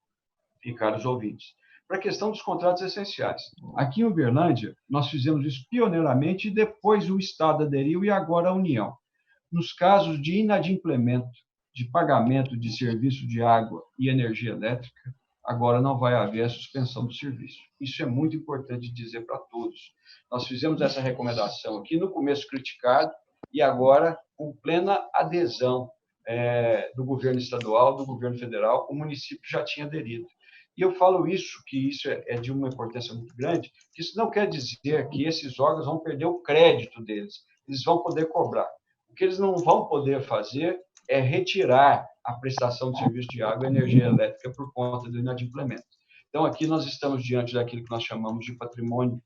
e caros ouvintes, para a questão dos contratos essenciais. Aqui em Uberlândia, nós fizemos isso pioneiramente e depois o Estado aderiu e agora a União. Nos casos de inadimplemento de pagamento de serviço de água e energia elétrica, agora não vai haver a suspensão do serviço. Isso é muito importante dizer para todos. Nós fizemos essa recomendação aqui, no começo criticado, e agora com plena adesão do governo estadual, do governo federal, o município já tinha aderido. E eu falo isso, que isso é de uma importância muito grande, que isso não quer dizer que esses órgãos vão perder o crédito deles, eles vão poder cobrar. O que eles não vão poder fazer é retirar a prestação de serviço de água e energia elétrica por conta do inadimplemento. Então, aqui nós estamos diante daquilo que nós chamamos de patrimônio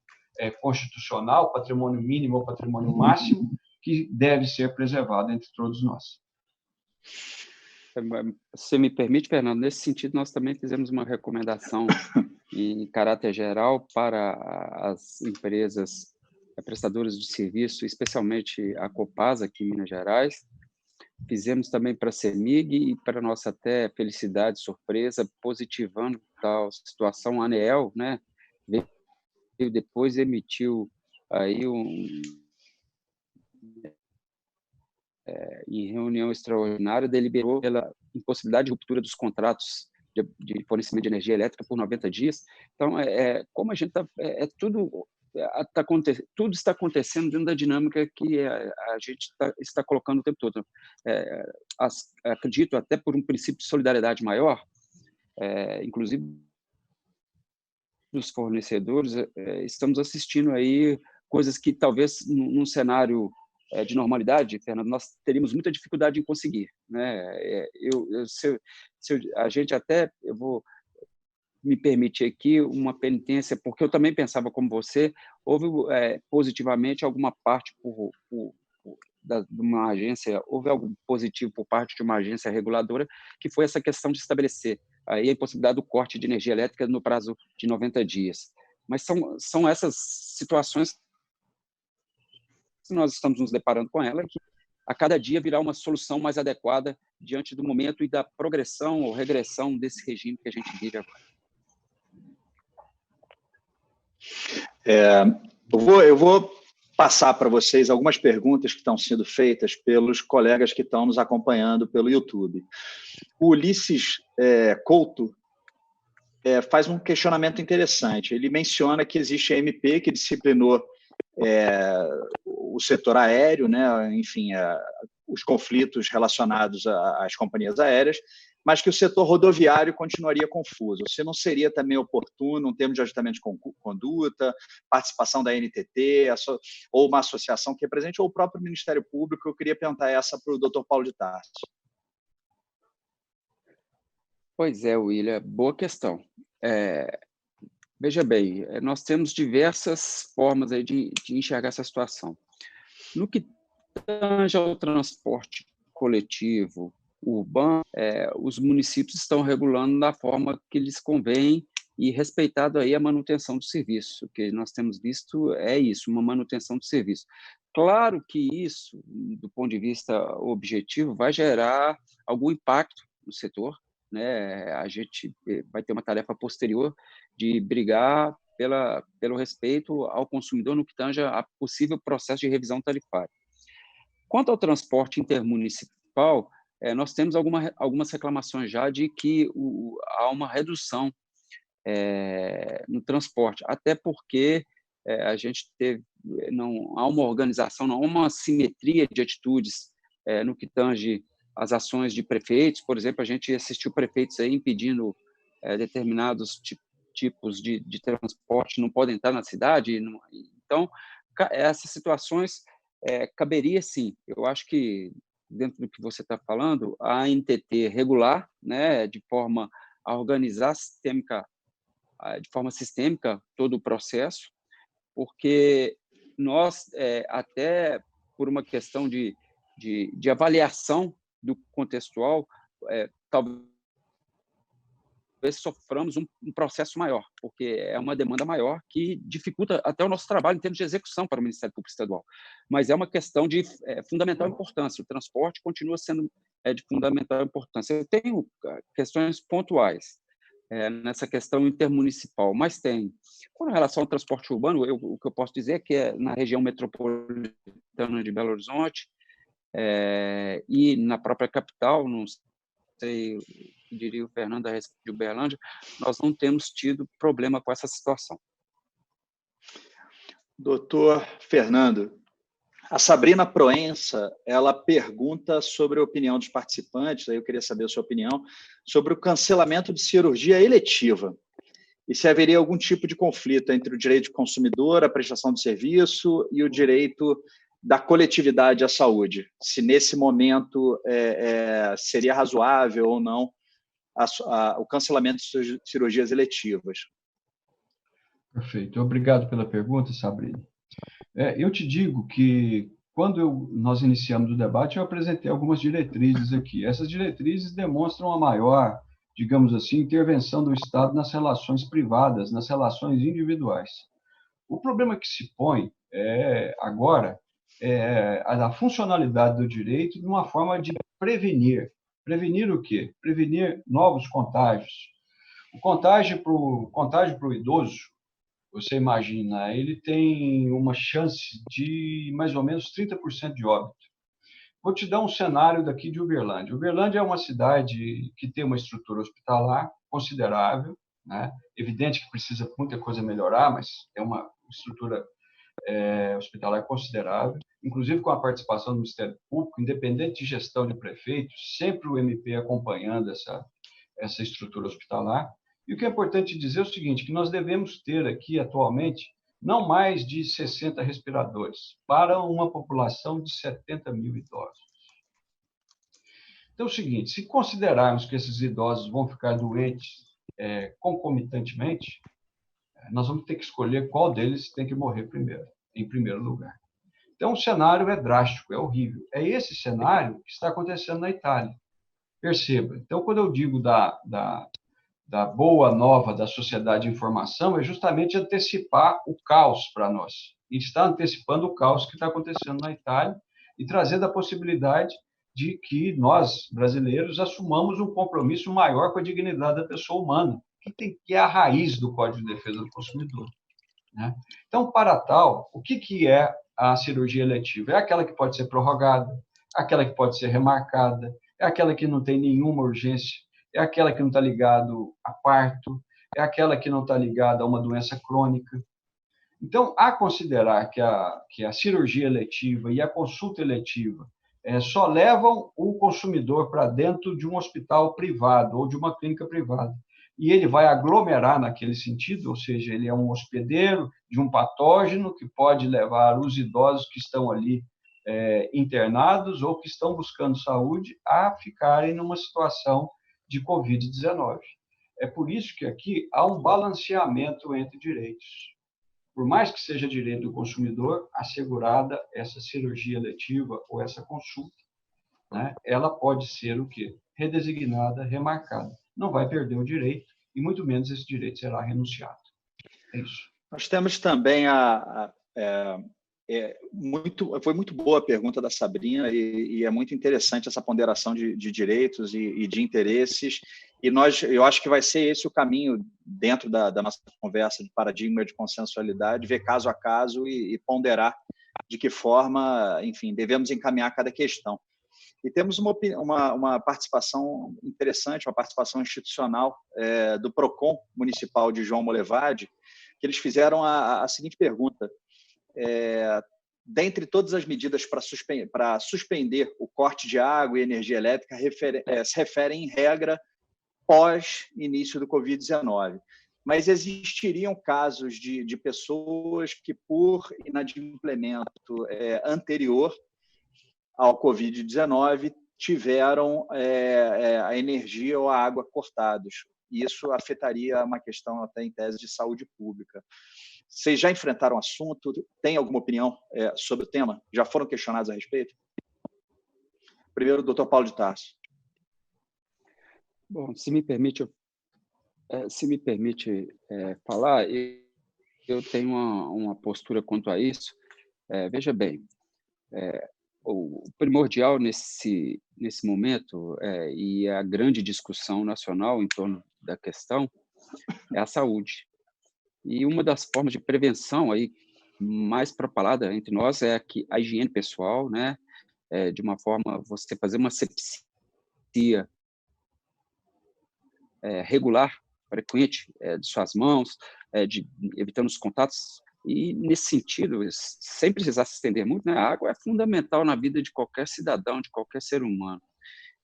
constitucional, patrimônio mínimo ou patrimônio máximo, que deve ser preservado entre todos nós. Se me permite, Fernando, nesse sentido, nós também fizemos uma recomendação em caráter geral para as empresas prestadoras de serviço, especialmente a Copasa, aqui em Minas Gerais. Fizemos também para a CEMIG e, para nossa até felicidade, surpresa, positivando tal situação. A ANEEL, né, veio depois emitiu aí em reunião extraordinária, deliberou pela impossibilidade de ruptura dos contratos de fornecimento de energia elétrica por 90 dias. Então, como a gente tudo está acontecendo dentro da dinâmica que a gente está colocando o tempo todo. Acredito, até por um princípio de solidariedade maior, inclusive dos fornecedores, estamos assistindo aí coisas que talvez num cenário de normalidade, Fernando, nós teríamos muita dificuldade em conseguir, né? Eu vou me permitir aqui uma penitência, porque eu também pensava como você, houve positivamente alguma parte de uma agência, houve algo positivo por parte de uma agência reguladora, que foi essa questão de estabelecer aí a impossibilidade do corte de energia elétrica no prazo de 90 dias. Mas são essas situações que nós estamos nos deparando com ela, que a cada dia virá uma solução mais adequada diante do momento e da progressão ou regressão desse regime que a gente vive agora. Eu vou passar para vocês algumas perguntas que estão sendo feitas pelos colegas que estão nos acompanhando pelo YouTube. O Ulisses Couto faz um questionamento interessante. Ele menciona que existe a MP que disciplinou o setor aéreo, né? Enfim, os conflitos relacionados às companhias aéreas, mas que o setor rodoviário continuaria confuso. Se não seria também oportuno um termo de ajustamento de conduta, participação da NTT, ou uma associação que represente, ou o próprio Ministério Público? Eu queria perguntar essa para o Dr. Paulo de Tarso. Pois é, William, boa questão. Veja bem, nós temos diversas formas aí de enxergar essa situação. No que tange ao transporte coletivo, urbano, os municípios estão regulando da forma que lhes convém e respeitado aí a manutenção do serviço. O que nós temos visto é isso, uma manutenção do serviço. Claro que isso, do ponto de vista objetivo, vai gerar algum impacto no setor, né? A gente vai ter uma tarefa posterior de brigar pelo respeito ao consumidor no que tange a possível processo de revisão tarifária. Quanto ao transporte intermunicipal, nós temos algumas reclamações já de que há uma redução no transporte, até porque a gente não há uma organização, não há uma simetria de atitudes no que tange as ações de prefeitos. Por exemplo, a gente assistiu prefeitos aí impedindo determinados tipos de transporte, não podem entrar na cidade. Então, essas situações caberia, sim. Eu acho que, dentro do que você está falando, a NTT regular, né, de forma a organizar de forma sistêmica todo o processo, porque nós, até por uma questão de avaliação do contextual, talvez soframos um processo maior, porque é uma demanda maior que dificulta até o nosso trabalho em termos de execução para o Ministério Público Estadual. Mas é uma questão de fundamental importância. O transporte continua sendo de fundamental importância. Eu tenho questões pontuais. nessa questão intermunicipal, mas tem. Com relação ao transporte urbano, o que eu posso dizer é que na região metropolitana de Belo Horizonte e na própria capital, não sei, diria o Fernando a respeito de Uberlândia, nós não temos tido problema com essa situação. Doutor Fernando, a Sabrina Proença, ela pergunta sobre a opinião dos participantes, aí eu queria saber a sua opinião, sobre o cancelamento de cirurgia eletiva. E se haveria algum tipo de conflito entre o direito do consumidor, a prestação de serviço e o direito da coletividade à saúde. Se nesse momento seria razoável ou não o cancelamento de cirurgias eletivas. Perfeito. Obrigado pela pergunta, Sabrina. Eu te digo que, quando nós iniciamos o debate, eu apresentei algumas diretrizes aqui. Essas diretrizes demonstram a maior, digamos assim, intervenção do Estado nas relações privadas, nas relações individuais. O problema que se põe agora é a funcionalidade do direito de uma forma de prevenir. Prevenir o quê? Prevenir novos contágios. O contágio para o idoso, você imagina, ele tem uma chance de mais ou menos 30% de óbito. Vou te dar um cenário daqui de Uberlândia. Uberlândia é uma cidade que tem uma estrutura hospitalar considerável, né? Evidente que precisa muita coisa melhorar, mas é uma estrutura hospitalar considerável, inclusive com a participação do Ministério Público, independente de gestão de prefeito, sempre o MP acompanhando essa estrutura hospitalar. E o que é importante dizer é o seguinte, que nós devemos ter aqui, atualmente, não mais de 60 respiradores para uma população de 70 mil idosos. Então, é o seguinte, se considerarmos que esses idosos vão ficar doentes concomitantemente, nós vamos ter que escolher qual deles tem que morrer primeiro, em primeiro lugar. Então, o cenário é drástico, é horrível. É esse cenário que está acontecendo na Itália. Perceba. Então, quando eu digo da boa nova da sociedade de informação, é justamente antecipar o caos para nós. E está antecipando o caos que está acontecendo na Itália e trazendo a possibilidade de que nós, brasileiros, assumamos um compromisso maior com a dignidade da pessoa humana, que é a raiz do Código de Defesa do Consumidor, né? Então, para tal, o que é a cirurgia eletiva? É aquela que pode ser prorrogada, aquela que pode ser remarcada, é aquela que não tem nenhuma urgência, é aquela que não está ligado a parto, é aquela que não está ligada a uma doença crônica. Então, a considerar que a cirurgia eletiva e a consulta eletiva só levam o consumidor para dentro de um hospital privado ou de uma clínica privada, e ele vai aglomerar naquele sentido, ou seja, ele é um hospedeiro de um patógeno que pode levar os idosos que estão ali internados ou que estão buscando saúde a ficarem numa situação de Covid-19. É por isso que aqui há um balanceamento entre direitos. Por mais que seja direito do consumidor, assegurada essa cirurgia eletiva ou essa consulta, né, ela pode ser o quê? Redesignada, remarcada. Não vai perder o direito e muito menos esse direito será renunciado. É isso. Nós temos também foi muito boa a pergunta da Sabrina e é muito interessante essa ponderação de direitos e de interesses. E eu acho que vai ser esse o caminho dentro da nossa conversa de paradigma de consensualidade, ver caso a caso e ponderar de que forma, enfim, devemos encaminhar cada questão. E temos uma participação interessante, uma participação institucional do PROCON municipal de João Molevade, que eles fizeram a seguinte pergunta: dentre todas as medidas para suspender o corte de água e energia elétrica, se referem, em regra, pós-início do Covid-19. Mas existiriam casos de pessoas que, por inadimplemento anterior ao Covid-19, tiveram a energia ou a água cortados. Isso afetaria uma questão, até em tese, de saúde pública. Vocês já enfrentaram o assunto? Tem alguma opinião sobre o tema? Já foram questionados a respeito? Primeiro, o doutor Paulo de Tarso. Bom, se me permite falar, eu tenho uma postura quanto a isso. Veja bem, o primordial nesse momento, e a grande discussão nacional em torno da questão, é a saúde. E uma das formas de prevenção aí mais propalada entre nós é a higiene pessoal, né? De uma forma, você fazer uma asepsia regular, frequente, de suas mãos, evitando os contatos. E, nesse sentido, sem precisar se estender muito, né, a água é fundamental na vida de qualquer cidadão, de qualquer ser humano.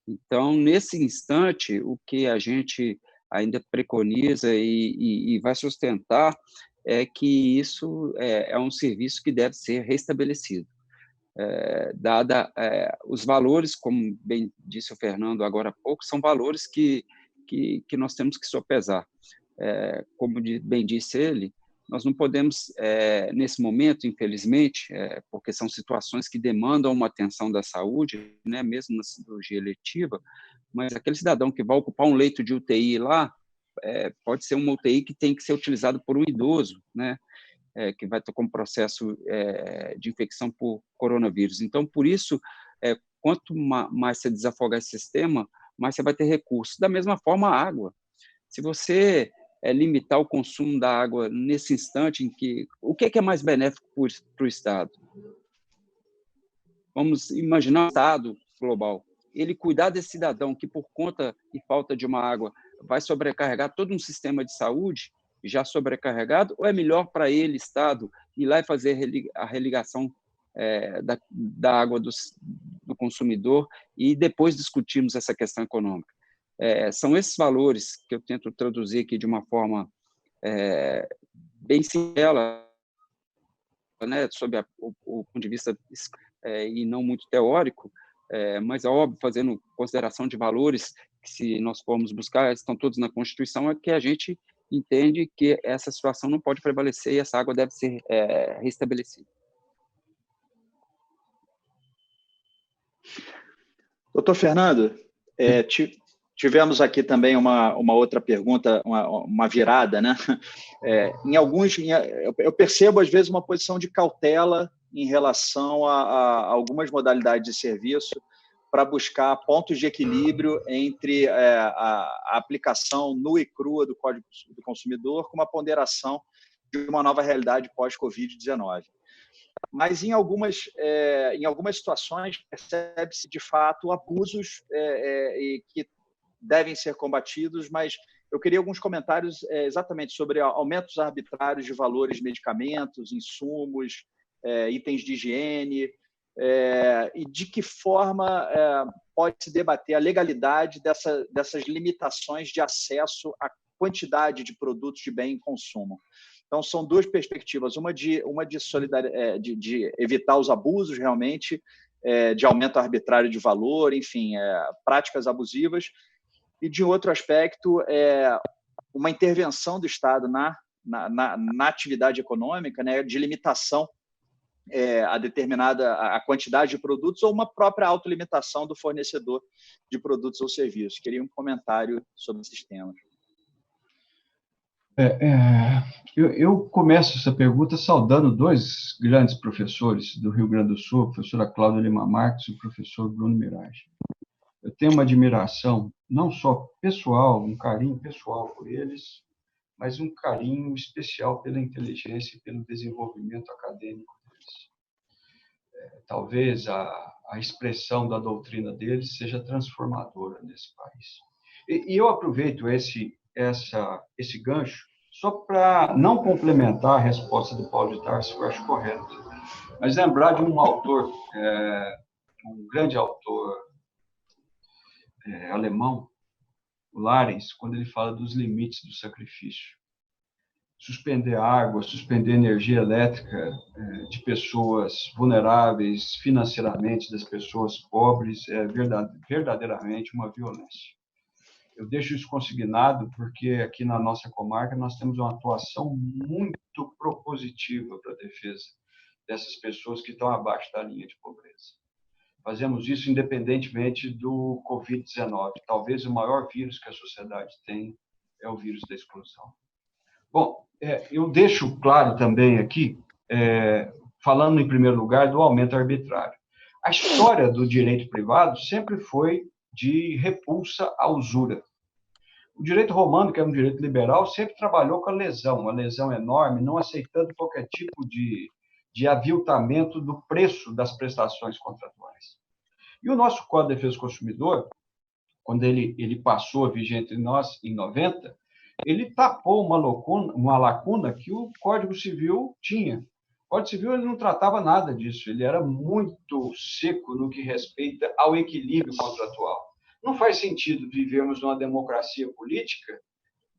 Então, nesse instante, o que a gente ainda preconiza e vai sustentar é que isso é um serviço que deve ser restabelecido. Dada os valores, como bem disse o Fernando agora há pouco, são valores que nós temos que sopesar. Como bem disse ele, nós não podemos, nesse momento, infelizmente, porque são situações que demandam uma atenção da saúde, né, mesmo na cirurgia eletiva, mas aquele cidadão que vai ocupar um leito de UTI lá, pode ser uma UTI que tem que ser utilizado por um idoso, né, que vai ter como processo de infecção por coronavírus. Então, por isso, quanto mais você desafogar esse sistema, mais você vai ter recursos. Da mesma forma, a água. Se você limitar o consumo da água nesse instante em que... O que é mais benéfico para o Estado? Vamos imaginar um Estado global. Ele cuidar desse cidadão que, por conta e falta de uma água, vai sobrecarregar todo um sistema de saúde já sobrecarregado, ou é melhor para ele, Estado, ir lá e fazer a religação da água do consumidor e depois discutirmos essa questão econômica? São esses valores que eu tento traduzir aqui de uma forma bem singela, né, sob o ponto de vista e não muito teórico, mas é óbvio, fazendo consideração de valores que, se nós formos buscar, estão todos na Constituição, é que a gente entende que essa situação não pode prevalecer e essa água deve ser restabelecida. Doutor Fernando, tivemos aqui também uma outra pergunta, uma virada, né? Eu percebo, às vezes, uma posição de cautela em relação a algumas modalidades de serviço para buscar pontos de equilíbrio entre a aplicação nua e crua do Código do Consumidor com uma ponderação de uma nova realidade pós-Covid-19. Mas, em algumas situações, percebe-se, de fato, abusos que devem ser combatidos, mas eu queria alguns comentários exatamente sobre aumentos arbitrários de valores de medicamentos, insumos, itens de higiene, e de que forma pode-se debater a legalidade dessas limitações de acesso à quantidade de produtos de bem em consumo. Então, são duas perspectivas, uma de solidariedade, de evitar os abusos, realmente, de aumento arbitrário de valor, enfim, práticas abusivas, e, de outro aspecto, uma intervenção do Estado na atividade econômica, né, de limitação a quantidade de produtos ou uma própria autolimitação do fornecedor de produtos ou serviços. Queria um comentário sobre esses temas. Eu começo essa pergunta saudando dois grandes professores do Rio Grande do Sul, a professora Cláudia Lima Marques e o professor Bruno Mirage. Eu tenho uma admiração, não só pessoal, um carinho pessoal por eles, mas um carinho especial pela inteligência e pelo desenvolvimento acadêmico deles. Talvez a expressão da doutrina deles seja transformadora nesse país. E eu aproveito esse gancho só para não complementar a resposta do Paulo de Tarso, que eu acho correto, mas lembrar de um autor, um grande autor alemão, o Larens, quando ele fala dos limites do sacrifício. Suspender água, suspender energia elétrica de pessoas vulneráveis financeiramente, das pessoas pobres, é verdadeiramente uma violência. Eu deixo isso consignado porque aqui na nossa comarca nós temos uma atuação muito propositiva para a defesa dessas pessoas que estão abaixo da linha de pobreza. Fazemos isso independentemente do Covid-19. Talvez o maior vírus que a sociedade tem é o vírus da exclusão. Bom, eu deixo claro também aqui, falando em primeiro lugar do aumento arbitrário. A história do direito privado sempre foi de repulsa à usura. O direito romano, que é um direito liberal, sempre trabalhou com a lesão, uma lesão enorme, não aceitando qualquer tipo de aviltamento do preço das prestações contratuais. E o nosso Código de Defesa do Consumidor, quando ele passou a vigir entre nós em 90, ele tapou uma lacuna que o Código Civil tinha. O Código Civil ele não tratava nada disso, ele era muito seco no que respeita ao equilíbrio contratual. Não faz sentido vivermos numa democracia política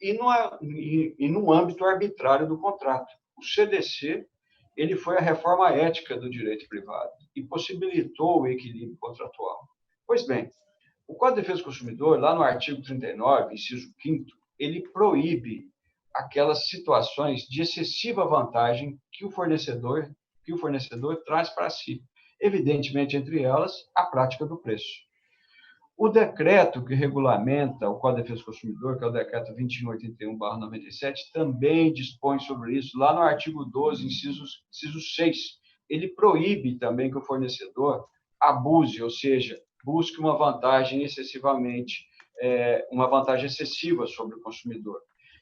e no âmbito arbitrário do contrato. O CDC ele foi a reforma ética do direito privado e possibilitou o equilíbrio contratual. Pois bem, o Código de Defesa do Consumidor, lá no artigo 39, inciso 5º, ele proíbe aquelas situações de excessiva vantagem que o fornecedor traz para si. Evidentemente, entre elas, a prática do preço. O decreto que regulamenta o Código de Defesa do Consumidor, que é o decreto 2181/97, também dispõe sobre isso, lá no artigo 12, inciso 6. Ele proíbe também que o fornecedor abuse, ou seja, busque uma vantagem uma vantagem excessiva sobre o consumidor.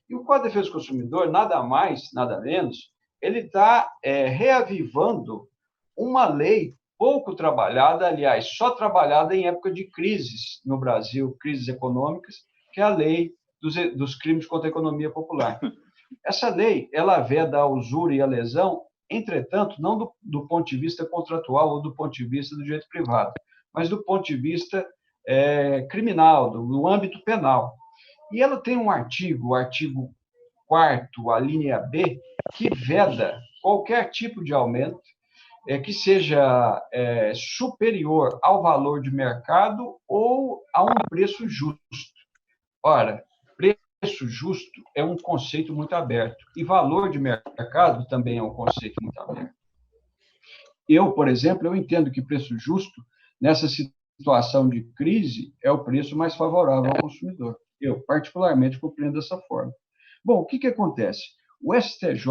E o Código de Defesa do Consumidor, nada mais, nada menos, ele está reavivando uma lei pouco trabalhada, aliás, só trabalhada em época de crises no Brasil, crises econômicas, que é a lei dos crimes contra a economia popular. Essa lei, ela veda a usura e a lesão, entretanto, não do ponto de vista contratual ou do ponto de vista do direito privado, mas do ponto de vista criminal, do âmbito penal. E ela tem um artigo, o artigo 4º, a linha B, que veda qualquer tipo de aumento que seja superior ao valor de mercado ou a um preço justo. Ora, preço justo é um conceito muito aberto e valor de mercado também é um conceito muito aberto. Eu, por exemplo, eu entendo que preço justo, nessa situação de crise, é o preço mais favorável ao consumidor. Eu, particularmente, compreendo dessa forma. Bom, o que acontece? O STJ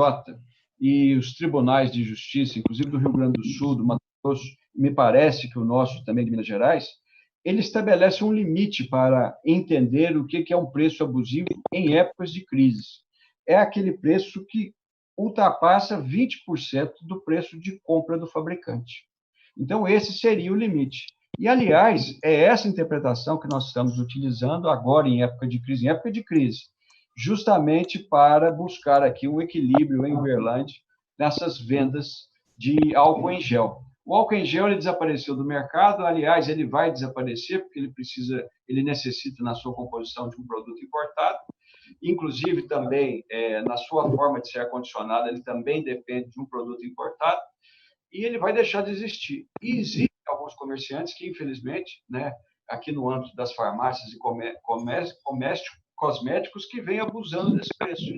e os tribunais de justiça, inclusive do Rio Grande do Sul, do Mato Grosso, me parece que o nosso também de Minas Gerais, ele estabelece um limite para entender o que é um preço abusivo em épocas de crise. É aquele preço que ultrapassa 20% do preço de compra do fabricante. Então, esse seria o limite. E, aliás, é essa interpretação que nós estamos utilizando agora em época de crise, justamente para buscar aqui um equilíbrio em Uberlândia nessas vendas de álcool em gel. O álcool em gel ele desapareceu do mercado, aliás, ele vai desaparecer porque ele necessita na sua composição de um produto importado, inclusive também na sua forma de ser acondicionado, ele também depende de um produto importado, e ele vai deixar de existir. E existem alguns comerciantes que, infelizmente, aqui no âmbito das farmácias e cosméticos, que vêm abusando desse preço.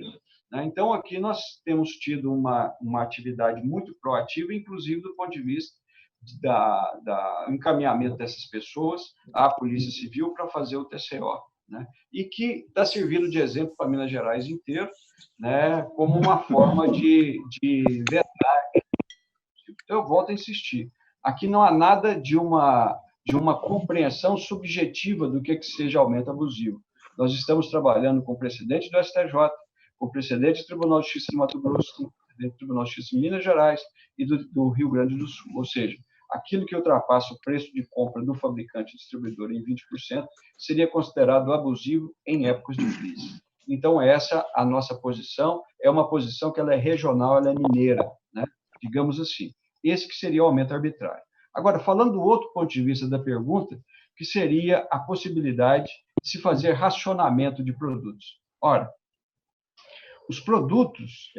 Então, aqui nós temos tido uma atividade muito proativa, inclusive do ponto de vista do encaminhamento dessas pessoas à Polícia Civil para fazer o TCO. E que está servindo de exemplo para Minas Gerais inteiro, como uma forma de vetar. Então, eu volto a insistir. Aqui não há nada de uma compreensão subjetiva do que seja aumento abusivo. Nós estamos trabalhando com o precedente do STJ, com o precedente do Tribunal de Justiça de Mato Grosso, com o precedente do Tribunal de Justiça de Minas Gerais e do Rio Grande do Sul. Ou seja, aquilo que ultrapassa o preço de compra do fabricante e distribuidor em 20% seria considerado abusivo em épocas de crise. Então, essa a nossa posição, é uma posição que ela é regional, ela é mineira, digamos assim. Esse que seria o aumento arbitrário. Agora, falando do outro ponto de vista da pergunta, que seria a possibilidade de se fazer racionamento de produtos. Ora, os produtos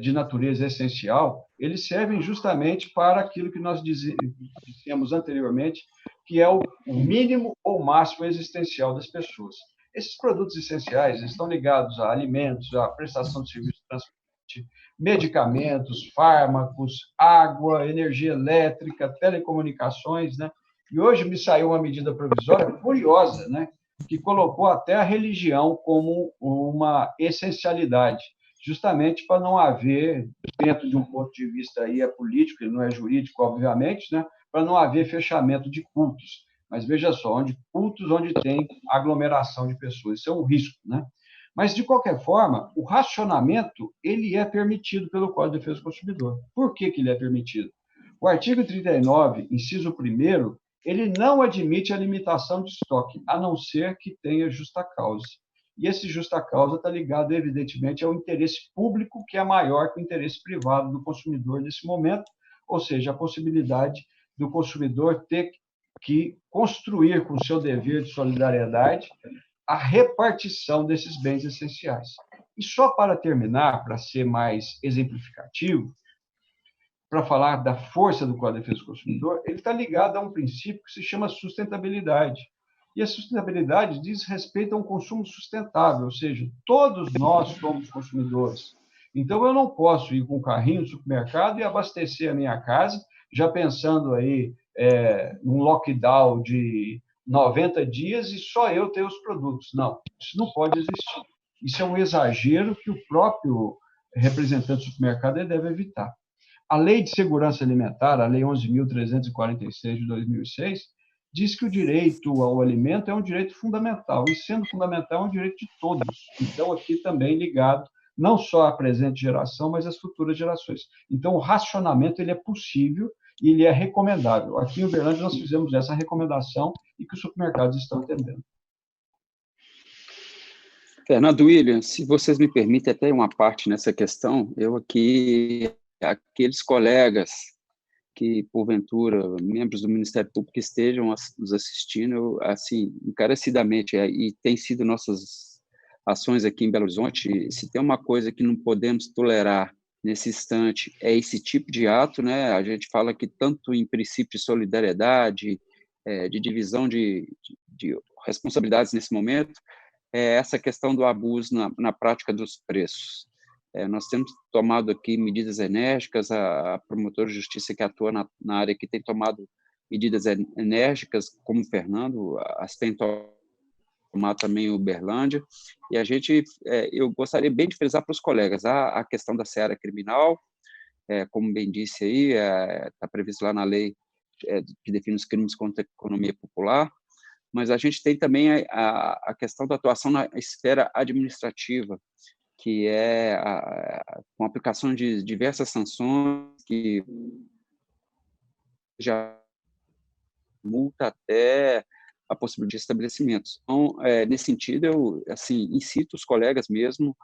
de natureza essencial, eles servem justamente para aquilo que nós dissemos anteriormente, que é o mínimo ou máximo existencial das pessoas. Esses produtos essenciais estão ligados a alimentos, a prestação de serviços de transporte, medicamentos, fármacos, água, energia elétrica, telecomunicações, E hoje me saiu uma medida provisória curiosa, que colocou até a religião como uma essencialidade, justamente para não haver, dentro de um ponto de vista aí político, ele não é jurídico, obviamente, para não haver fechamento de cultos. Mas veja só, onde tem aglomeração de pessoas, isso é um risco, né? Mas, de qualquer forma, o racionamento ele é permitido pelo Código de Defesa do Consumidor. Por que ele é permitido? O artigo 39, inciso 1º, ele não admite a limitação de estoque, a não ser que tenha justa causa. E esse justa causa está ligado, evidentemente, ao interesse público, que é maior que o interesse privado do consumidor nesse momento, ou seja, a possibilidade do consumidor ter que construir com o seu dever de solidariedade a repartição desses bens essenciais. E só para terminar, para ser mais exemplificativo, para falar da força do Código de Defesa do Consumidor, ele está ligado a um princípio que se chama sustentabilidade. E a sustentabilidade diz respeito a um consumo sustentável, ou seja, todos nós somos consumidores. Então, eu não posso ir com um carrinho no supermercado e abastecer a minha casa, já pensando aí num lockdown de 90 dias e só eu ter os produtos. Não, isso não pode existir. Isso é um exagero que o próprio representante do supermercado deve evitar. A Lei de Segurança Alimentar, a Lei 11.346 de 2006, diz que o direito ao alimento é um direito fundamental, e sendo fundamental é um direito de todos. Então, aqui também ligado não só à presente geração, mas às futuras gerações. Então, o racionamento ele é possível e ele é recomendável. Aqui em Uberlândia nós fizemos essa recomendação e que os supermercados estão atendendo. Fernando, William, se vocês me permitem até uma parte nessa questão, eu aqui, aqueles colegas que, porventura, membros do Ministério Público estejam nos assistindo, eu, assim, encarecidamente, e tem sido nossas ações aqui em Belo Horizonte, se tem uma coisa que não podemos tolerar nesse instante, é esse tipo de ato, né? A gente fala que tanto em princípio de solidariedade, de divisão de responsabilidades nesse momento, essa questão do abuso na prática dos preços. Nós temos tomado aqui medidas enérgicas, a promotora de justiça que atua na área aqui tem tomado medidas enérgicas, como o Fernando, as tem tomado também o Uberlândia, e a gente, eu gostaria bem de frisar para os colegas a questão da seara criminal, como bem disse aí, está previsto lá na lei que define os crimes contra a economia popular, mas a gente tem também a questão da atuação na esfera administrativa, que com a aplicação de diversas sanções, que já multa até a possibilidade de estabelecimentos. Então, nesse sentido, eu assim, incito os colegas mesmo,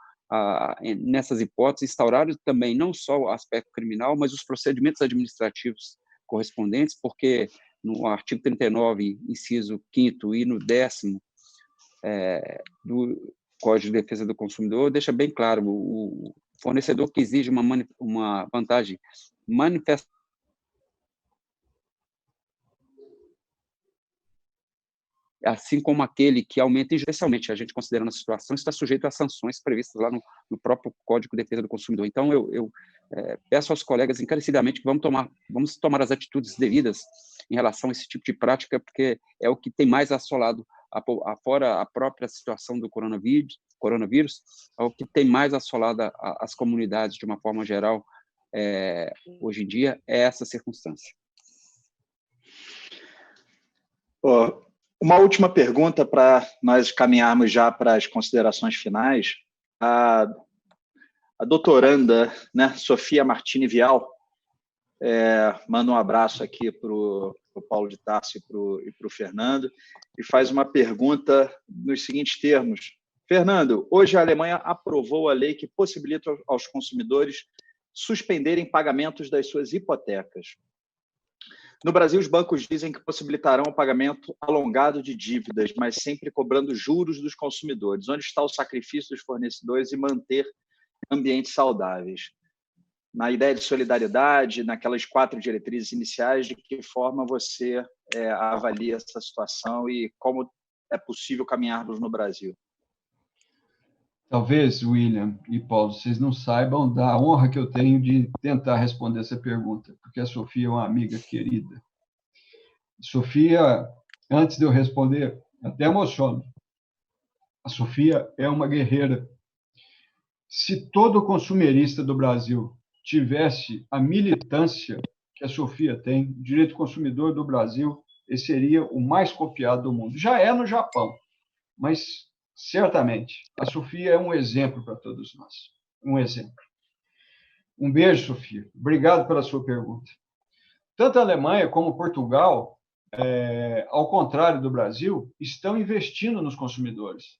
nessas hipóteses, instaurarem também não só o aspecto criminal, mas os procedimentos administrativos correspondentes, porque no artigo 39, inciso 5º, e no 10º do Código de Defesa do Consumidor, deixa bem claro, o fornecedor que exige uma vantagem manifesta, assim como aquele que aumenta injustamente, a gente considerando a situação, está sujeito às sanções previstas lá no próprio Código de Defesa do Consumidor. Então, eu peço aos colegas encarecidamente que vamos tomar as atitudes devidas em relação a esse tipo de prática, porque é o que tem mais assolado, fora a própria situação do coronavírus, é o que tem mais assolado as comunidades de uma forma geral hoje em dia, é essa circunstância. Uma última pergunta para nós caminharmos já para as considerações finais. A doutoranda, né, Sofia Martini Vial, manda um abraço aqui para o Paulo de Tarso e para o Fernando, e faz uma pergunta nos seguintes termos. Fernando, hoje a Alemanha aprovou a lei que possibilita aos consumidores suspenderem pagamentos das suas hipotecas. No Brasil, os bancos dizem que possibilitarão o pagamento alongado de dívidas, mas sempre cobrando juros dos consumidores. Onde está o sacrifício dos fornecedores e manter ambientes saudáveis? Na ideia de solidariedade, naquelas 4 diretrizes iniciais, de que forma você avalia essa situação e como é possível caminharmos no Brasil? Talvez, William e Paulo, vocês não saibam da honra que eu tenho de tentar responder essa pergunta, porque a Sofia é uma amiga querida. Sofia, antes de eu responder, até emociono. A Sofia é uma guerreira. Se todo consumerista do Brasil tivesse a militância que a Sofia tem, o direito consumidor do Brasil ele seria o mais copiado do mundo. Já é no Japão, mas certamente a Sofia é um exemplo para todos nós. Um exemplo. Um beijo, Sofia. Obrigado pela sua pergunta. Tanto a Alemanha como Portugal, ao contrário do Brasil, estão investindo nos consumidores,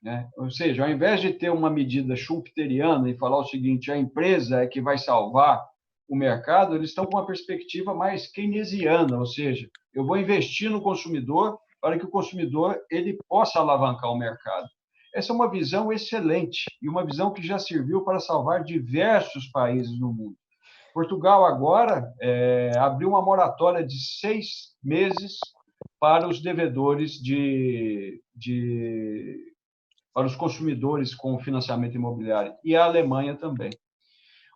né? Ou seja, ao invés de ter uma medida schumpeteriana e falar o seguinte, a empresa é que vai salvar o mercado, eles estão com uma perspectiva mais keynesiana, ou seja, eu vou investir no consumidor para que o consumidor ele possa alavancar o mercado. Essa é uma visão excelente e uma visão que já serviu para salvar diversos países no mundo. Portugal agora abriu uma moratória de 6 meses para os devedores para os consumidores com financiamento imobiliário, e a Alemanha também.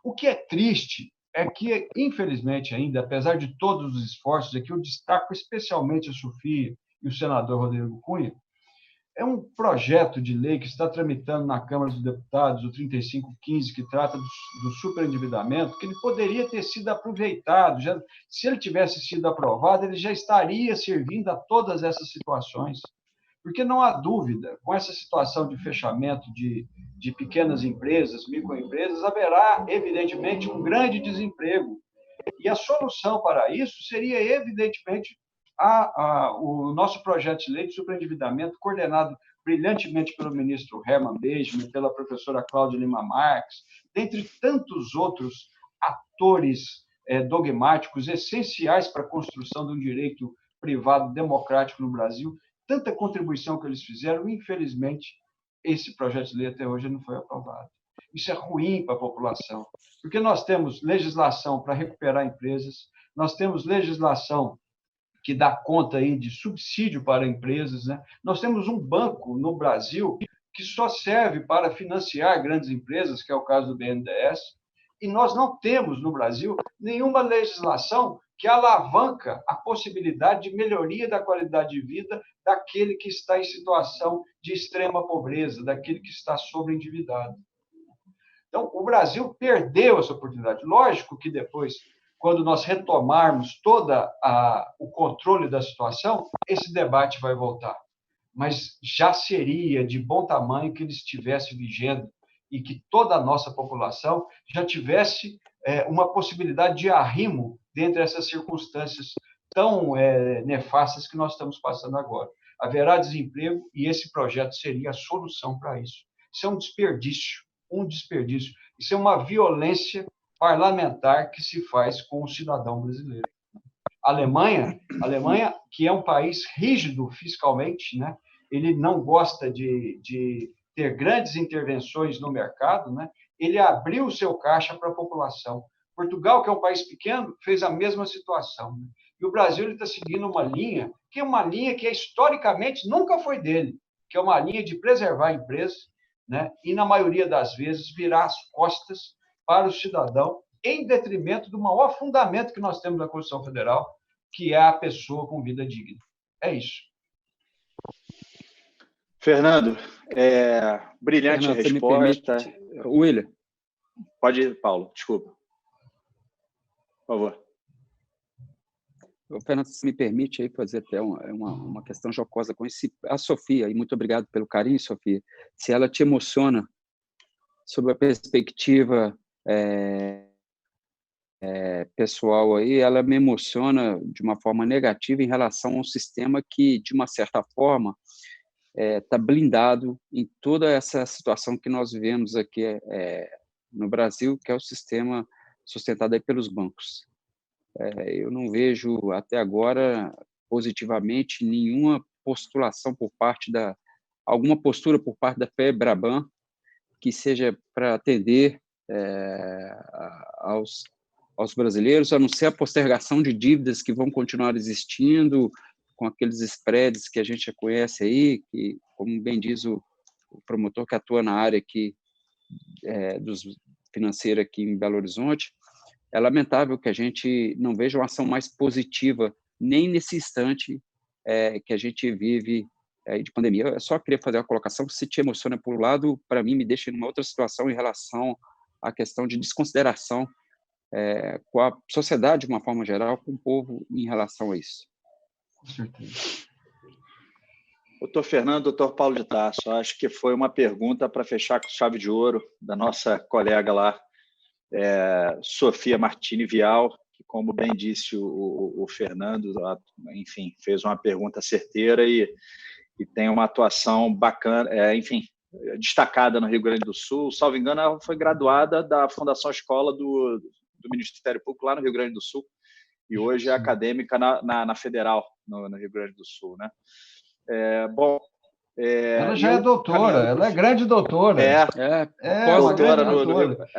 O que é triste é que, infelizmente ainda, apesar de todos os esforços, aqui eu destaco especialmente a Sofia e o senador Rodrigo Cunha, é um projeto de lei que está tramitando na Câmara dos Deputados, o 3515, que trata do superendividamento, que ele poderia ter sido aproveitado. Se ele tivesse sido aprovado, ele já estaria servindo a todas essas situações. Porque não há dúvida, com essa situação de fechamento de pequenas empresas, microempresas, haverá, evidentemente, um grande desemprego. E a solução para isso seria, evidentemente, o nosso projeto de lei de superendividamento, coordenado brilhantemente pelo ministro Herman Beigemann, pela professora Cláudia Lima Marques, dentre tantos outros atores dogmáticos essenciais para a construção de um direito privado democrático no Brasil, tanta contribuição que eles fizeram, infelizmente, esse projeto de lei até hoje não foi aprovado. Isso é ruim para a população, porque nós temos legislação para recuperar empresas, nós temos legislação que dá conta aí de subsídio para empresas, né? Nós temos um banco no Brasil que só serve para financiar grandes empresas, que é o caso do BNDES, e nós não temos no Brasil nenhuma legislação que alavanca a possibilidade de melhoria da qualidade de vida daquele que está em situação de extrema pobreza, daquele que está sobreendividado. Então, o Brasil perdeu essa oportunidade. Lógico que depois, quando nós retomarmos todo o controle da situação, esse debate vai voltar. Mas já seria de bom tamanho que ele estivesse vigente e que toda a nossa população já tivesse uma possibilidade de arrimo dentre essas circunstâncias tão nefastas que nós estamos passando agora. Haverá desemprego e esse projeto seria a solução para isso. Isso é um desperdício. Isso é uma violência parlamentar que se faz com o cidadão brasileiro. A Alemanha, que é um país rígido fiscalmente, né? Ele não gosta de ter grandes intervenções no mercado, né? Ele abriu o seu caixa para a população. Portugal, que é um país pequeno, fez a mesma situação, né? E o Brasil está seguindo uma linha que historicamente nunca foi dele, que é uma linha de preservar a empresa, né? E, na maioria das vezes, virar as costas para o cidadão em detrimento do maior fundamento que nós temos na Constituição Federal, que é a pessoa com vida digna. É isso. Fernando, brilhante Fernando, resposta. Você me permite... William. Pode ir, Paulo, desculpa. Por favor. Fernando, se me permite aí fazer até uma questão jocosa com a Sofia, e muito obrigado pelo carinho, Sofia. Se ela te emociona sobre a perspectiva pessoal aí, ela me emociona de uma forma negativa em relação a um sistema que, de uma certa forma, está blindado em toda essa situação que nós vivemos aqui no Brasil, que é o sistema sustentado aí pelos bancos. Eu não vejo, até agora, positivamente, nenhuma postulação alguma postura por parte da FEBRABAN que seja para atender aos brasileiros, a não ser a postergação de dívidas que vão continuar existindo, com aqueles spreads que a gente já conhece aí, que, como bem diz o promotor que atua na área aqui, financeira aqui em Belo Horizonte, é lamentável que a gente não veja uma ação mais positiva, nem nesse instante que a gente vive de pandemia. Eu só queria fazer uma colocação, se te emociona por um lado, para mim me deixa em uma outra situação em relação à questão de desconsideração com a sociedade, de uma forma geral, com o povo em relação a isso. Com certeza. Doutor Fernando, doutor Paulo de Tarso, acho que foi uma pergunta para fechar com chave de ouro da nossa colega lá, Sofia Martini Vial, que, como bem disse o Fernando, enfim, fez uma pergunta certeira e tem uma atuação bacana, enfim, destacada no Rio Grande do Sul. Salvo engano, ela foi graduada da Fundação Escola do Ministério Público lá no Rio Grande do Sul e hoje é acadêmica na Federal, no Rio Grande do Sul, né? Ela já é doutora, ela é grande doutora. Doutora doutora.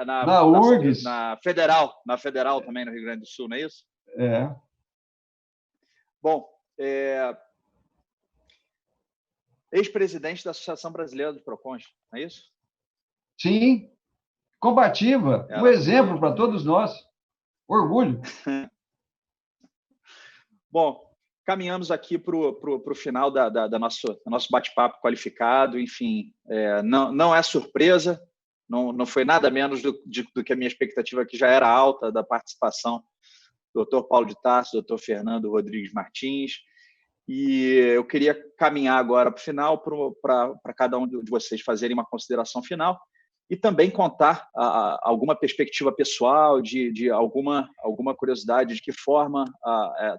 na URGS. Na Federal também, no Rio Grande do Sul, não é isso? Bom, ex-presidente da Associação Brasileira dos PROCONs, não é isso? Sim, combativa, um exemplo para todos nós. Orgulho. Bom, caminhamos aqui para o final do nosso bate-papo qualificado. Enfim, não é surpresa, não foi nada menos do que a minha expectativa, que já era alta, da participação do Dr. Paulo de Tarso, Dr. Fernando Rodrigues Martins. E eu queria caminhar agora para o final, para cada um de vocês fazerem uma consideração final e também contar alguma perspectiva pessoal, de alguma curiosidade de que forma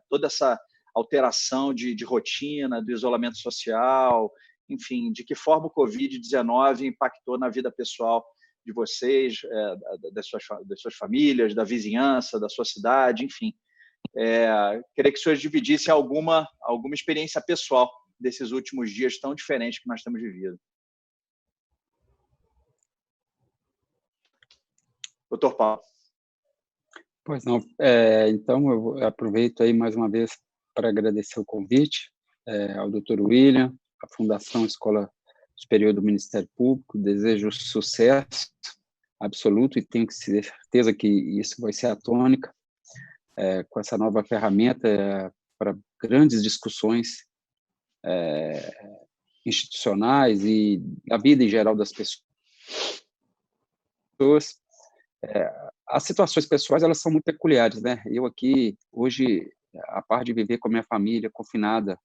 toda essa alteração de rotina, do isolamento social, enfim, de que forma o Covid-19 impactou na vida pessoal de vocês, das suas famílias, da vizinhança, da sua cidade, enfim. Queria que os senhores dividissem alguma experiência pessoal desses últimos dias tão diferentes que nós temos vivido. Doutor Paulo. Pois não. Então, eu aproveito aí mais uma vez para agradecer o convite ao doutor William, à Fundação Escola Superior do Ministério Público. Desejo sucesso absoluto e tenho certeza que isso vai ser a tônica com essa nova ferramenta para grandes discussões institucionais e a vida em geral das pessoas. As situações pessoais, elas são muito peculiares, né? Eu aqui, hoje, a par de viver com a minha família confinada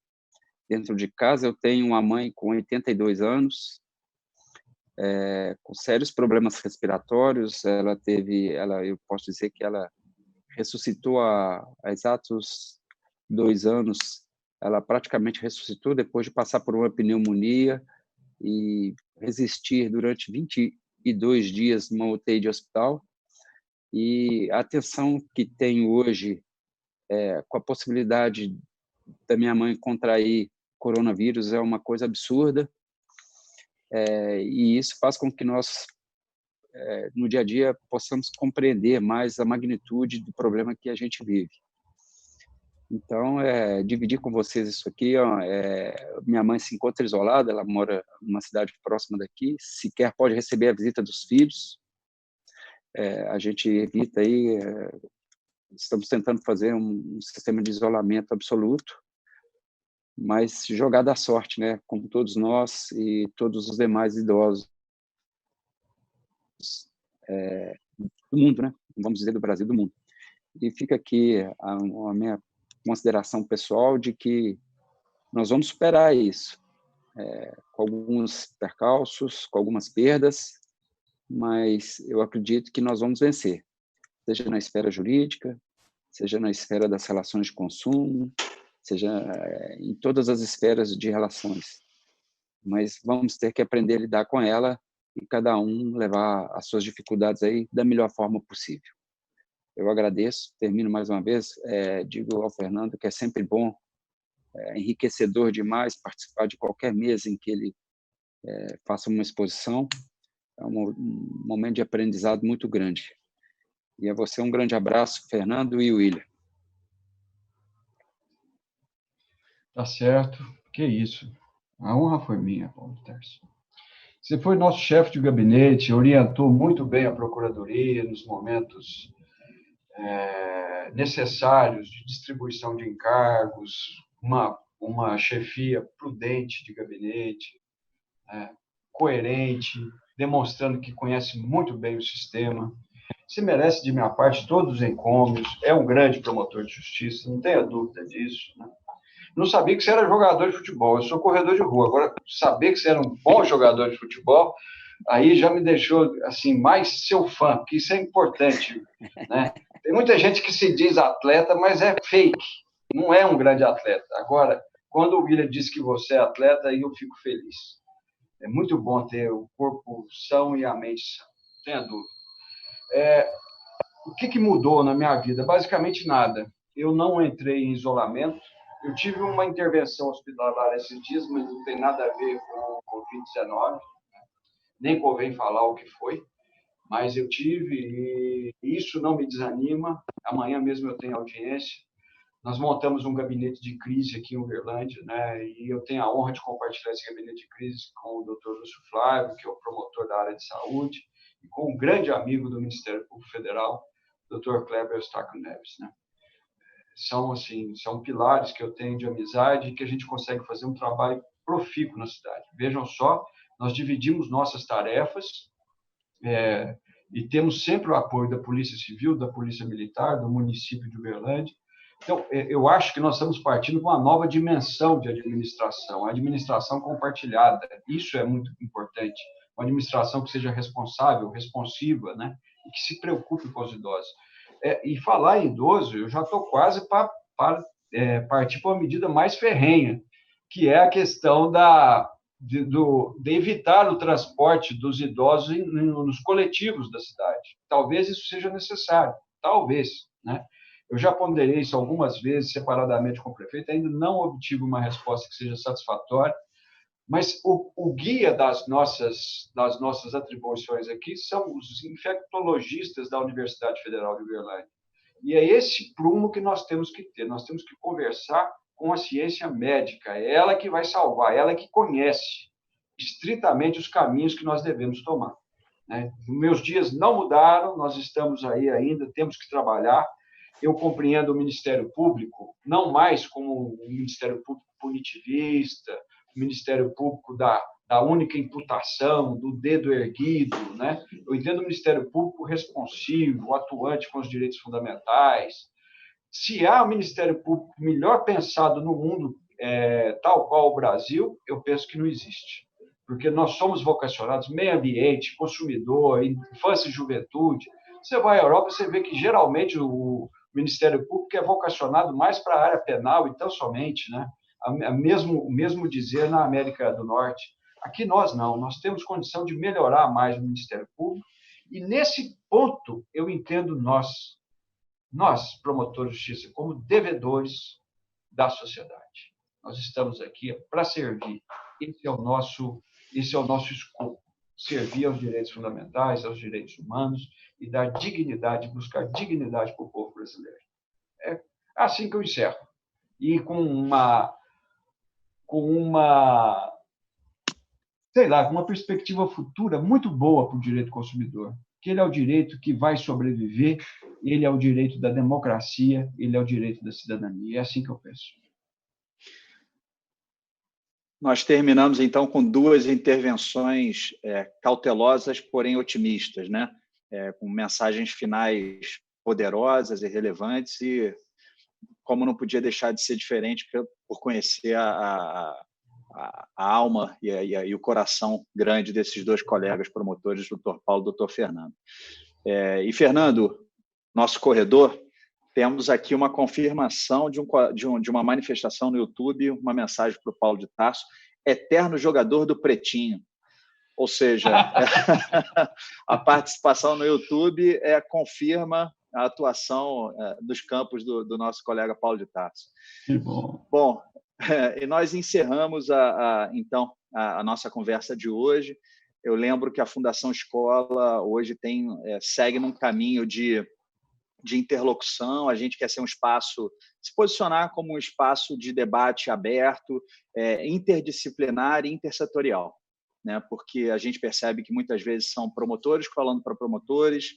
dentro de casa, eu tenho uma mãe com 82 anos, com sérios problemas respiratórios. Eu posso dizer que ela ressuscitou há exatos 2 anos. Ela praticamente ressuscitou depois de passar por uma pneumonia e resistir durante 22 dias numa UTI de hospital. E a atenção que tenho hoje, com a possibilidade da minha mãe contrair coronavírus, é uma coisa absurda. E isso faz com que nós, no dia a dia, possamos compreender mais a magnitude do problema que a gente vive. Então, dividir com vocês isso aqui. Minha mãe se encontra isolada, ela mora numa cidade próxima daqui, sequer pode receber a visita dos filhos. A gente evita aí, estamos tentando fazer um sistema de isolamento absoluto, mas jogada à sorte, né? Como todos nós e todos os demais idosos do mundo, né? Vamos dizer do Brasil, do mundo. E fica aqui a minha consideração pessoal de que nós vamos superar isso, com alguns percalços, com algumas perdas, mas eu acredito que nós vamos vencer, seja na esfera jurídica, seja na esfera das relações de consumo, seja em todas as esferas de relações. Mas vamos ter que aprender a lidar com ela e cada um levar as suas dificuldades aí da melhor forma possível. Eu agradeço, termino mais uma vez, digo ao Fernando que é sempre bom, enriquecedor demais participar de qualquer mesa em que ele faça uma exposição. É um momento de aprendizado muito grande. E a você um grande abraço, Fernando e William. Tá certo. Que isso. A honra foi minha, Paulo de Tarso. Você foi nosso chefe de gabinete, orientou muito bem a Procuradoria nos momentos necessários de distribuição de encargos, uma chefia prudente de gabinete, coerente, demonstrando que conhece muito bem o sistema. se merece, de minha parte, todos os encômios, é um grande promotor de justiça, não tenha dúvida disso, né? Não sabia que você era jogador de futebol, eu sou corredor de rua. Agora, saber que você era um bom jogador de futebol, aí já me deixou assim mais seu fã, porque isso é importante, né? Tem muita gente que se diz atleta, mas é fake, não é um grande atleta. Agora, quando o William diz que você é atleta, aí eu fico feliz. É muito bom ter o corpo são e a mente sã, não tenha dúvida. O que mudou na minha vida? Basicamente nada. Eu não entrei em isolamento. Eu tive uma intervenção hospitalar esses dias, mas não tem nada a ver com o Covid-19. Nem convém falar o que foi, mas eu tive e isso não me desanima. Amanhã mesmo eu tenho audiência. Nós montamos um gabinete de crise aqui em Uberlândia, né? E eu tenho a honra de compartilhar esse gabinete de crise com o Dr. Lúcio Flávio, que é o promotor da área de saúde, e com um grande amigo do Ministério Público Federal, Dr. Kleber Eustáquio Neves, né? São pilares que eu tenho de amizade e que a gente consegue fazer um trabalho profícuo na cidade. Vejam só, nós dividimos nossas tarefas e temos sempre o apoio da Polícia Civil, da Polícia Militar, do município de Uberlândia. Então, eu acho que nós estamos partindo para uma nova dimensão de administração, a administração compartilhada. Isso é muito importante. Uma administração que seja responsável, responsiva, né? E que se preocupe com os idosos. E falar em idoso, eu já estou quase para partir para uma medida mais ferrenha, que é a questão de evitar o transporte dos idosos nos coletivos da cidade. Talvez isso seja necessário, talvez, né? Eu já ponderei isso algumas vezes separadamente com o prefeito, ainda não obtive uma resposta que seja satisfatória, mas o guia das nossas atribuições aqui são os infectologistas da Universidade Federal de Uberlândia. E é esse prumo que nós temos que ter. Nós temos que conversar com a ciência médica. É ela que vai salvar, ela que conhece estritamente os caminhos que nós devemos tomar, né? Meus dias não mudaram, nós estamos aí ainda, temos que trabalhar. Eu compreendo o Ministério Público não mais como um Ministério Público punitivista, o Ministério Público da única imputação, do dedo erguido, né? Eu entendo o Ministério Público responsivo, atuante com os direitos fundamentais. Se há um Ministério Público melhor pensado no mundo, tal qual o Brasil, eu penso que não existe. Porque nós somos vocacionados, meio ambiente, consumidor, infância e juventude. Você vai à Europa, você vê que geralmente o Ministério Público é vocacionado mais para a área penal e tão somente, né? O mesmo dizer na América do Norte. Aqui nós não, nós temos condição de melhorar mais o Ministério Público e nesse ponto eu entendo nós, promotores de justiça, como devedores da sociedade. Nós estamos aqui para servir. Esse é o nosso escopo, servir aos direitos fundamentais, aos direitos humanos e dar dignidade, buscar dignidade para o povo brasileiro. É assim que eu encerro. E com uma perspectiva futura muito boa para o direito consumidor, que ele é o direito que vai sobreviver, ele é o direito da democracia, ele é o direito da cidadania. É assim que eu penso. Nós terminamos, então, com duas intervenções cautelosas, porém otimistas, né? Com mensagens finais poderosas e relevantes e, como não podia deixar de ser diferente, por conhecer a alma e o coração grande desses dois colegas promotores, Dr. Paulo e Dr. Fernando. E, Fernando, nosso corredor, temos aqui uma confirmação de uma manifestação no YouTube, uma mensagem para o Paulo de Tarso, eterno jogador do Pretinho. Ou seja, a participação no YouTube confirma a atuação dos campos do nosso colega Paulo de Tarso. Que bom. Bom, e nós encerramos, então, a nossa conversa de hoje. Eu lembro que a Fundação Escola hoje segue num caminho de interlocução. A gente quer ser um espaço, se posicionar como um espaço de debate aberto, interdisciplinar e intersetorial, né? Porque a gente percebe que muitas vezes são promotores falando para promotores,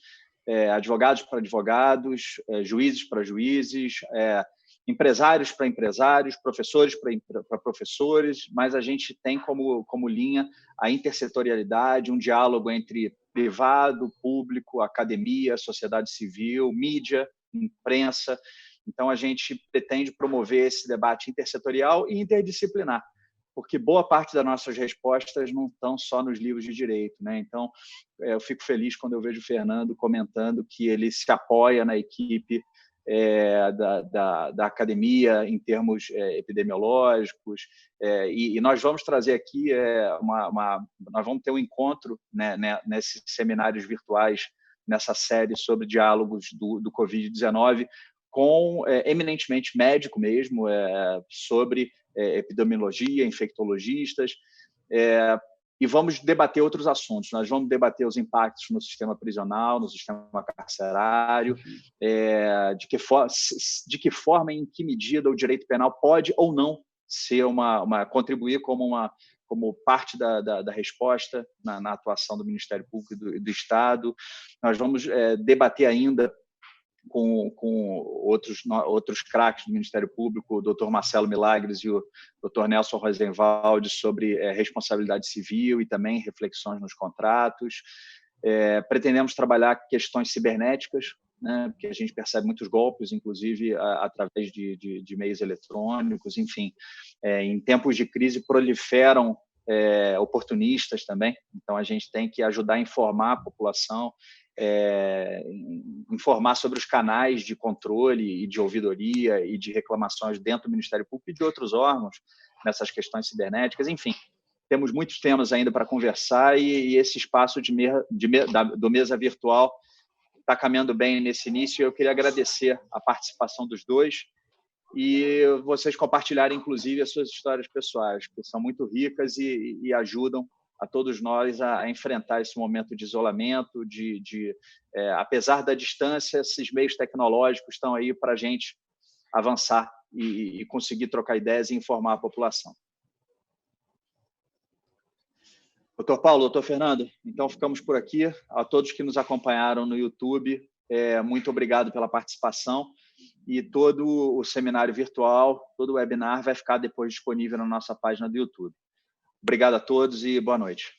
advogados para advogados, juízes para juízes, empresários para empresários, professores para professores, mas a gente tem como linha a intersetorialidade, um diálogo entre privado, público, academia, sociedade civil, mídia, imprensa. Então, a gente pretende promover esse debate intersetorial e interdisciplinar, porque boa parte das nossas respostas não estão só nos livros de direito, né? Então, eu fico feliz quando eu vejo o Fernando comentando que ele se apoia na equipe da academia em termos epidemiológicos, e nós vamos trazer aqui nós vamos ter um encontro, né, nesses seminários virtuais, nessa série sobre diálogos do Covid-19, com eminentemente médico mesmo, sobre epidemiologia, infectologistas, e vamos debater outros assuntos. Nós vamos debater os impactos no sistema prisional, no sistema carcerário, de que forma e em que medida o direito penal pode ou não ser contribuir como parte da resposta na atuação do Ministério Público e do Estado. Nós vamos debater ainda com outros craques do Ministério Público, o Dr. Marcelo Milagres e o Dr. Nelson Rosenwald, sobre responsabilidade civil e também reflexões nos contratos. Pretendemos trabalhar questões cibernéticas, né, porque a gente percebe muitos golpes, inclusive através de meios eletrônicos, enfim. Em tempos de crise proliferam oportunistas também, então a gente tem que ajudar a informar a população, informar sobre os canais de controle e de ouvidoria e de reclamações dentro do Ministério Público e de outros órgãos nessas questões cibernéticas. Enfim, temos muitos temas ainda para conversar, e esse espaço do Mesa Virtual está caminhando bem nesse início. Eu queria agradecer a participação dos dois e vocês compartilharem, inclusive, as suas histórias pessoais, que são muito ricas e ajudam a todos nós a enfrentar esse momento de isolamento, apesar da distância, esses meios tecnológicos estão aí para a gente avançar e conseguir trocar ideias e informar a população. Doutor Paulo, doutor Fernando, então ficamos por aqui. A todos que nos acompanharam no YouTube, muito obrigado pela participação, e todo o seminário virtual, todo o webinar vai ficar depois disponível na nossa página do YouTube. Obrigado a todos e boa noite.